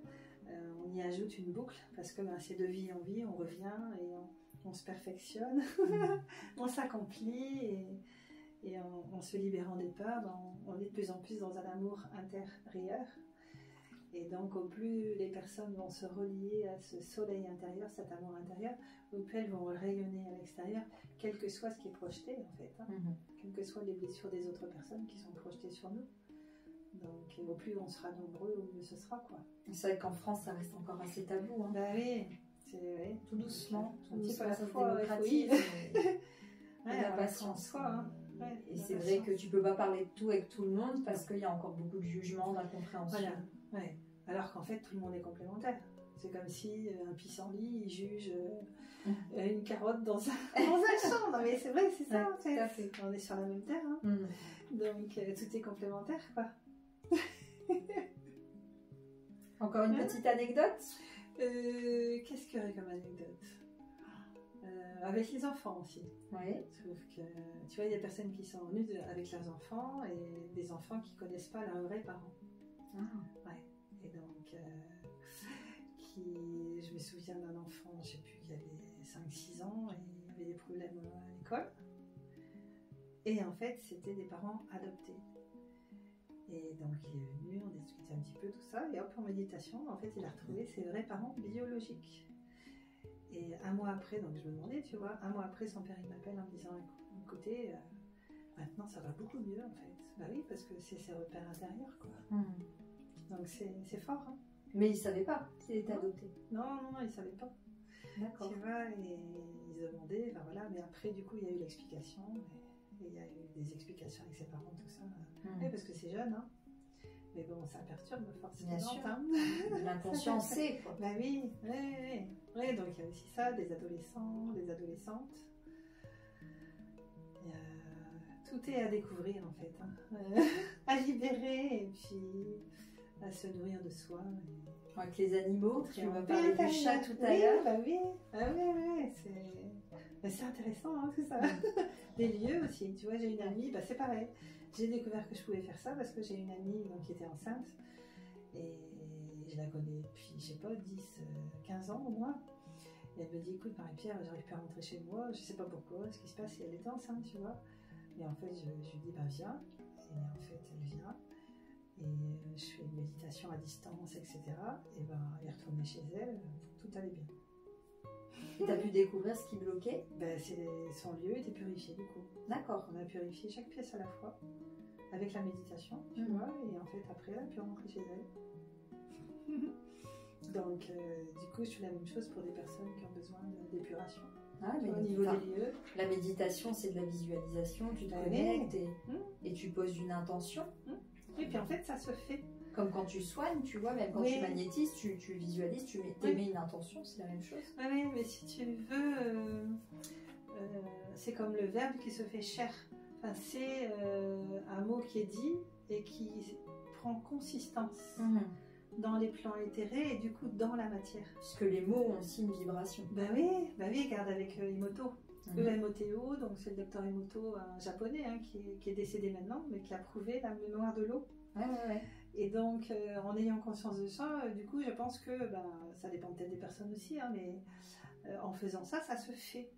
On y ajoute une boucle parce que c'est de vie en vie, on revient et on se perfectionne, on s'accomplit et en se libérant des peurs, on est de plus en plus dans un amour intérieur. Et donc, au plus les personnes vont se relier à ce soleil intérieur, cet amour intérieur, au plus elles vont rayonner à l'extérieur, quel que soit ce qui est projeté, en fait. Quelles que soient les blessures des autres personnes qui sont projetées sur nous. Donc, au plus on sera nombreux, au mieux ce sera, quoi. C'est vrai qu'en France, ça reste encore assez tabou. Hein. Oui, tout doucement. Un petit peu à la fois, oui. La patience. Ouais, et c'est vrai que tu peux pas parler de tout avec tout le monde parce qu'il y a encore beaucoup de jugements, d'incompréhension. Voilà. Alors qu'en fait, tout le monde est complémentaire. C'est comme si un pissenlit il juge une carotte dans un champ. Non mais c'est vrai, c'est ça en fait. On est sur la même terre. Hein. Donc tout est complémentaire, quoi. Encore une petite anecdote. Qu'est-ce qu'il y aurait comme anecdote? Avec les enfants aussi. Oui. Sauf que, tu vois, il y a des personnes qui sont venues avec leurs enfants et des enfants qui ne connaissent pas leurs vrais parents. Ouais. Et donc, je me souviens d'un enfant, je ne sais plus, qui avait 5-6 ans et il avait des problèmes à l'école. Et en fait, c'était des parents adoptés. Et donc, il est venu, on discutait un petit peu tout ça. Et hop, en méditation, en fait, il a retrouvé ses vrais parents biologiques. Et un mois après, donc je me demandais, tu vois, un mois après, son père il m'appelle en me disant, écoutez, maintenant ça va beaucoup mieux en fait. Bah oui, parce que c'est ses repères intérieurs, quoi. Donc c'est fort. Hein. Mais il ne savait pas qu'il était adopté. Non, il ne savait pas. D'accord. Tu vois, et il se demandait, enfin voilà, mais après du coup il y a eu l'explication, et il y a eu des explications avec ses parents, tout ça. Oui, parce que c'est jeune, hein. Mais bon, ça perturbe forcément. Bien sûr. Hein. L'inconscient sait, quoi. Bah oui. Donc il y a aussi ça, des adolescents, des adolescentes. Il y a tout est à découvrir en fait, hein. À libérer et puis à se nourrir de soi. Avec les animaux, tu vas Oui, parler du chat tout à l'heure. Bah oui, c'est intéressant, hein, tout ça. Des lieux aussi, tu vois, j'ai une amie, bah c'est pareil. J'ai découvert que je pouvais faire ça parce que j'ai une amie donc, qui était enceinte et je la connais depuis, je sais pas, 10, 15 ans au moins. Et elle me dit, écoute Marie-Pierre, j'arrive pas à rentrer chez moi, je sais pas pourquoi, ce qui se passe, si elle était enceinte, tu vois. Et en fait, je lui dis, bah viens. Et en fait, elle vient. Et je fais une méditation à distance, etc. Et ben, elle est retournée chez elle, tout allait bien. Et tu as pu découvrir ce qui bloquait? Ben, son lieu était purifié du coup. D'accord. On a purifié chaque pièce à la fois, avec la méditation, tu vois. Et en fait, après, elle a pu rentrer chez elle. Donc, du coup, je fais la même chose pour des personnes qui ont besoin d'épuration. Ah, mais au niveau des lieux. La méditation, c'est de la visualisation, tu te connectes et tu poses une intention. Et puis en fait, ça se fait. Comme quand tu soignes, tu vois, même quand tu magnétises, tu visualises, tu mets une intention, c'est la même chose. Oui, mais si tu veux, c'est comme le verbe qui se fait chair. Enfin, c'est un mot qui est dit et qui prend consistance dans les plans éthérés et du coup dans la matière. Puisque les mots ont aussi une vibration. Bah oui, regarde avec Emoto. Emoto, donc c'est le docteur Emoto, un japonais hein, qui est décédé maintenant, mais qui a prouvé la mémoire de l'eau. Ouais. Et donc, en ayant conscience de ça, du coup, je pense que ça dépend peut-être des personnes aussi, hein, mais en faisant ça, ça se fait.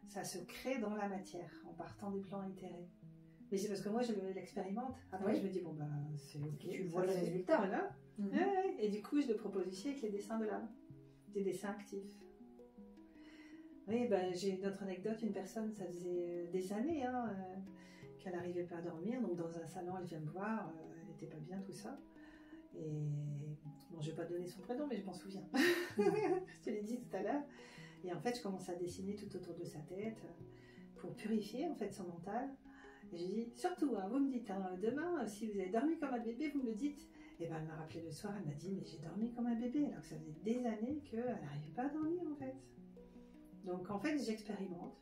Ça se crée dans la matière, en partant des plans éthérés. Mais c'est parce que moi, je l'expérimente. Après, je me dis, bon, c'est ok. Tu vois le résultat. Voilà. Et du coup, je le propose aussi avec les dessins de l'âme, des dessins actifs. Oui, j'ai une autre anecdote. Une personne, ça faisait des années qu'elle n'arrivait pas à dormir. Donc, dans un salon, elle vient me voir. Elle n'était pas bien, tout ça. Et bon, je ne vais pas donner son prénom, mais je m'en souviens. Je te l'ai dit tout à l'heure. Et en fait, je commence à dessiner tout autour de sa tête pour purifier en fait son mental. Et je dis, surtout, vous me dites, demain, si vous avez dormi comme un bébé, vous me le dites. Et elle m'a rappelé le soir, elle m'a dit, mais j'ai dormi comme un bébé, alors que ça faisait des années qu'elle n'arrivait pas à dormir en fait. Donc en fait, j'expérimente.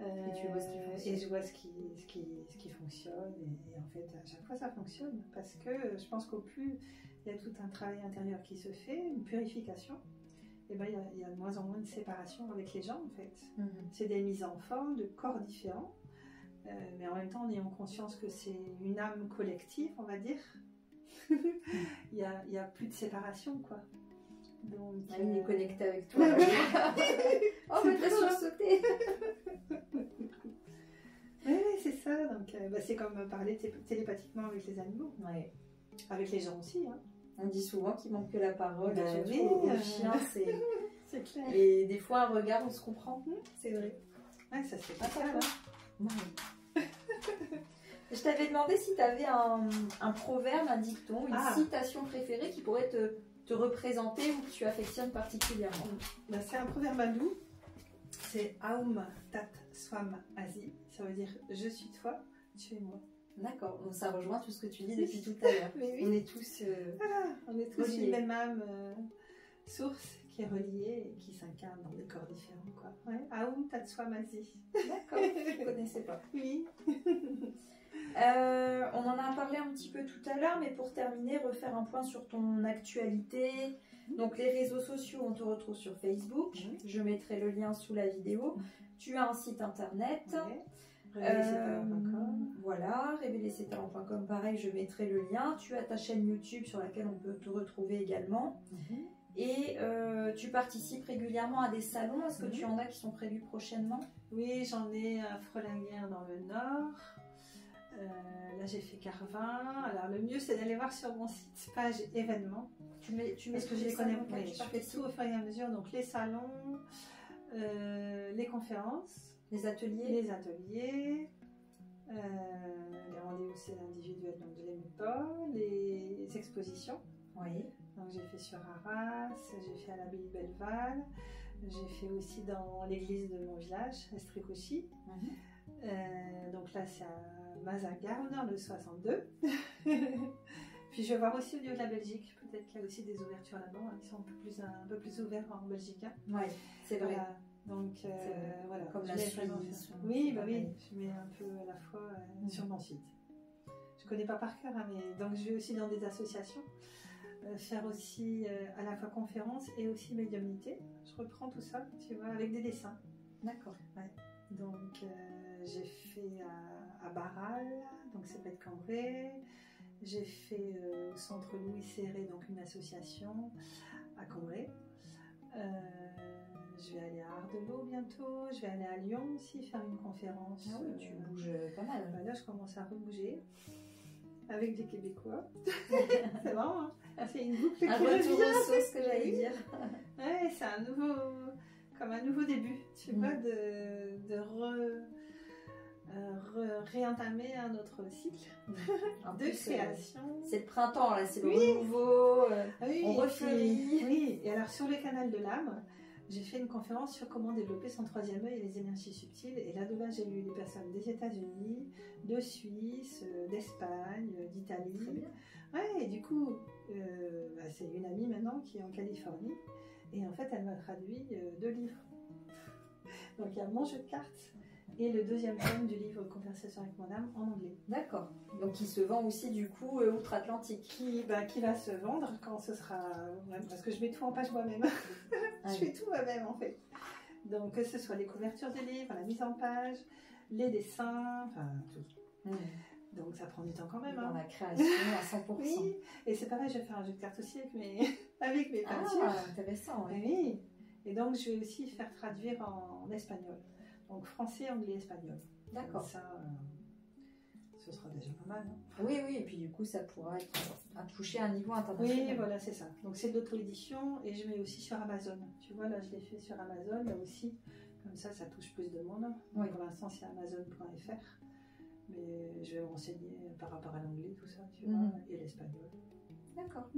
Et tu vois ce qui fonctionne. Et je vois ce qui fonctionne. Et en fait, à chaque fois, ça fonctionne. Parce que je pense qu'au plus il y a tout un travail intérieur qui se fait, une purification, et il y a de moins en moins de séparation avec les gens en fait. C'est des mises en forme de corps différents. Mais en même temps, en ayant conscience que c'est une âme collective, on va dire, il y a plus de séparation, quoi. Donc, il est connecté avec toi. Oh, mais t'as sursauté. Oui, c'est ça. Donc, c'est comme parler télépathiquement avec les animaux. Ouais. Avec les gens aussi. Hein. On dit souvent qu'il manque que la parole. Oui, aux chiens, c'est clair. Et des fois, un regard, on se comprend. C'est vrai. Ouais, ça se fait pas ça, là. Ouais. Je t'avais demandé si tu avais un proverbe, un dicton, une citation préférée qui pourrait te représenter ou que tu affectionnes particulièrement. C'est un proverbe hindou. C'est Aum Tat Swam Asi. Ça veut dire je suis toi, tu es moi. D'accord, donc ça rejoint tout ce que tu dis depuis tout à l'heure. Oui. On est tous on est tous une même âme source qui est reliée et qui s'incarne dans des corps différents. Quoi. Ouais. Aum Tat Swam Asi. D'accord, je ne connaissais pas. Oui. On en a parlé un petit peu tout à l'heure, mais pour terminer, refaire un point sur ton actualité. Donc les réseaux sociaux, on te retrouve sur Facebook. Je mettrai le lien sous la vidéo. Tu as un site internet. Révéler-ses-talents.com. Voilà, révéler-ses-talents.com, pareil, je mettrai le lien. Tu as ta chaîne YouTube sur laquelle on peut te retrouver également. Et tu participes régulièrement à des salons. Est-ce que tu en as qui sont prévus prochainement? Oui, j'en ai à Frölinguer dans le Nord. Là, j'ai fait Carvin. Alors, le mieux, c'est d'aller voir sur mon site page événements. Tu mets parce que je les connais. Je fais tout au fur et à mesure. Donc, les salons, les conférences, les ateliers, les rendez-vous c'est individuel, donc je l'aime pas, les expositions. Oui. Donc, j'ai fait sur Arras, j'ai fait à l'abbaye de Belleval, j'ai fait aussi dans l'église de mon village, à Strécochy. Donc là, c'est à Mazagarde, dans le 62. Puis je vais voir aussi au niveau de la Belgique. Peut-être qu'il y a aussi des ouvertures là-bas. Ils sont un peu plus ouverts en Belgique. Hein. Oui, c'est vrai. Donc voilà. Comme la Suisse. Oui, bah oui, je mets un peu à la fois sur mon site. Je connais pas par cœur, hein, mais donc je vais aussi dans des associations faire aussi à la fois conférences et aussi médiumnité. Je reprends tout ça, tu vois, avec des dessins. D'accord. Ouais. Donc j'ai fait à Barral, donc c'est près de Cambrai. J'ai fait au centre Louis Céré, donc une association à Cambrai. Je vais aller à Ardelot bientôt. Je vais aller à Lyon aussi faire une conférence. Ah oui, tu bouges pas mal. Là, je commence à rebouger avec des Québécois. C'est marrant, hein. C'est une boucle qui retour aux sources, que j'allais dire. Ouais, c'est comme un nouveau début, tu vois, de réentamer un autre cycle de création. C'est le printemps, là, c'est le renouveau, on refleurit. Oui, et alors sur le canal de l'âme, j'ai fait une conférence sur comment développer son troisième œil et les énergies subtiles. Et là-dedans, j'ai eu des personnes des États-Unis, de Suisse, d'Espagne, d'Italie. Très bien. Ouais, et du coup, c'est une amie maintenant qui est en Californie. Et en fait, elle m'a traduit 2 livres. Donc, il y a Mon jeu de cartes et le 2e tome du livre Conversation avec mon âme en anglais. D'accord. Donc, qui se vend aussi, du coup, outre-Atlantique. Qui va se vendre quand ce sera... Parce que je mets tout en page moi-même. Je fais tout moi-même, en fait. Donc, que ce soit les couvertures des livres, la mise en page, les dessins, enfin, tout. Donc, ça prend du temps quand même. Dans la création à 100%. Oui, et c'est pareil, je vais faire un jeu de cartes aussi avec mes peintures. Ah, intéressant, ouais. Oui. Et donc, je vais aussi faire traduire en espagnol. Donc, français, anglais, espagnol. D'accord. Ça, ce sera déjà pas mal. Hein. Oui, et puis du coup, ça pourra toucher un niveau international. Oui, voilà, c'est ça. Donc, c'est de l'auto-édition et je mets aussi sur Amazon. Tu vois, là, je l'ai fait sur Amazon, là aussi. Comme ça touche plus de monde. Oui. Pour l'instant, c'est amazon.fr. Mais je vais me renseigner par rapport à l'anglais, tout ça, tu vois, et l'espagnol. D'accord.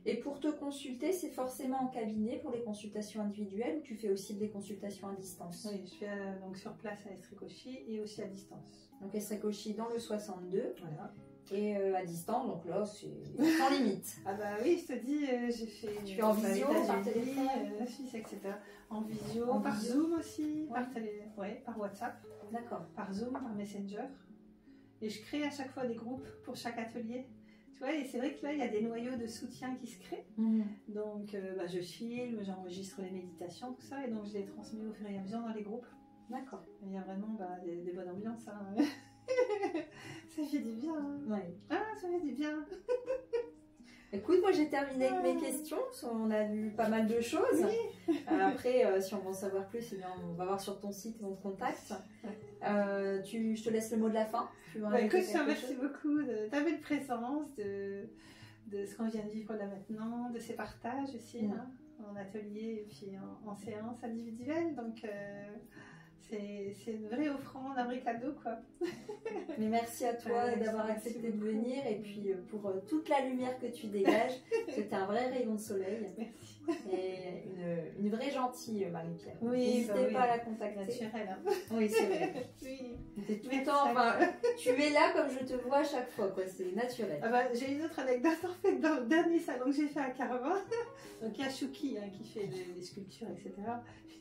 Et pour te consulter, c'est forcément en cabinet pour les consultations individuelles ou tu fais aussi des consultations à distance? Oui, je fais donc sur place à Estricochi et aussi à distance. Donc Estricochi dans le 62. Voilà. Et à distance, donc là, c'est sans limite. Ah bah oui, je te dis, j'ai fait... Tu fais en visio, par téléphone Suisse, etc. En visio, par Zoom aussi, par WhatsApp. D'accord. Par Zoom, par Messenger. Et je crée à chaque fois des groupes pour chaque atelier. Tu vois, et c'est vrai que là, il y a des noyaux de soutien qui se créent. Donc, je filme, j'enregistre les méditations, tout ça, et donc je les transmets au fur et à mesure dans les groupes. D'accord. Il y a vraiment des bonnes ambiances. Hein. Ça fait du bien. Hein. Ouais. Ah, ça fait du bien. Écoute, moi j'ai terminé avec mes questions, on a vu pas mal de choses. Oui. Après, si on veut en savoir plus, eh bien, on va voir sur ton site et on te contacte. Je te laisse le mot de la fin. Écoute, merci beaucoup de ta belle présence, de ce qu'on vient de vivre là maintenant, de ces partages aussi, en atelier et puis en séance individuelle. Donc, c'est une vraie offrande, un vrai cadeau, quoi. Mais merci à toi d'avoir accepté de venir et puis pour toute la lumière que tu dégages. C'était un vrai rayon de soleil. Merci. Et une vraie gentille Marie-Pierre. Oui, n'hésitez pas à la contacter. Naturelle, hein. Oui, c'est vrai. Oui. Tout le temps, tu es là comme je te vois à chaque fois, quoi. C'est naturel. J'ai une autre anecdote en fait dans le dernier salon que j'ai fait à Carvin. Donc il y a Chouki qui fait des sculptures, etc.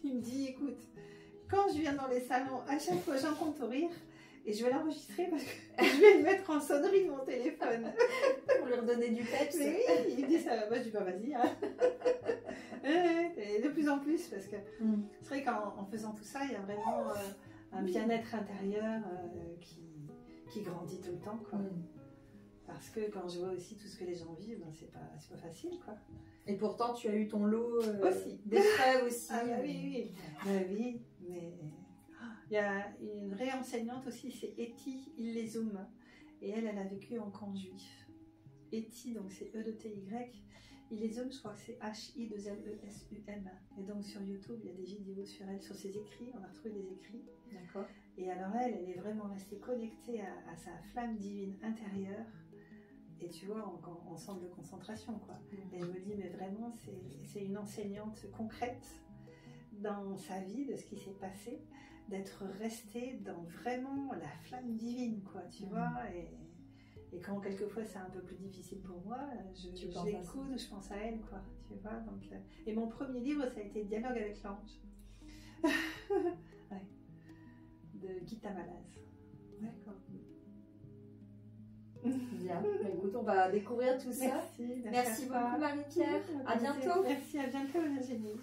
Il me dit, écoute, quand je viens dans les salons, à chaque fois j'entends ton rire et je vais l'enregistrer parce que je vais le mettre en sonnerie de mon téléphone. Pour lui redonner du peps. Mais oui, il me dit ça. Moi je dis, vas-y. Hein. Et de plus en plus, parce que c'est vrai qu'en faisant tout ça, il y a vraiment un bien-être intérieur qui grandit tout le temps, quoi. Parce que quand je vois aussi tout ce que les gens vivent, c'est pas facile, quoi. Et pourtant, tu as eu ton lot aussi d'épreuves aussi. Ah bah oui. Oui, mais il y a une vraie enseignante aussi, c'est Eti Illesum. Et elle a vécu en camp juif. Eti, donc c'est E-T-Y. Illesum, je crois que c'est H-I-2-L-E-S-U-M. Et donc sur YouTube, il y a des vidéos sur elle, sur ses écrits. On a retrouvé des écrits. D'accord. Et alors elle est vraiment restée connectée à sa flamme divine intérieure. Et tu vois, en centre de concentration, quoi. Et je me dis, mais vraiment, c'est une enseignante concrète dans sa vie, de ce qui s'est passé, d'être restée dans vraiment la flamme divine, quoi, tu vois. Et quand quelquefois c'est un peu plus difficile pour moi, je l'écoute, je pense à elle, quoi, tu vois. Donc, et mon premier livre, ça a été Dialogue avec l'ange. Ouais. De Gita Malaz. D'accord. Bien. Écoute, on va découvrir tout ça. Merci beaucoup, Marie-Pierre. À bientôt. Merci, à bientôt, Virginie.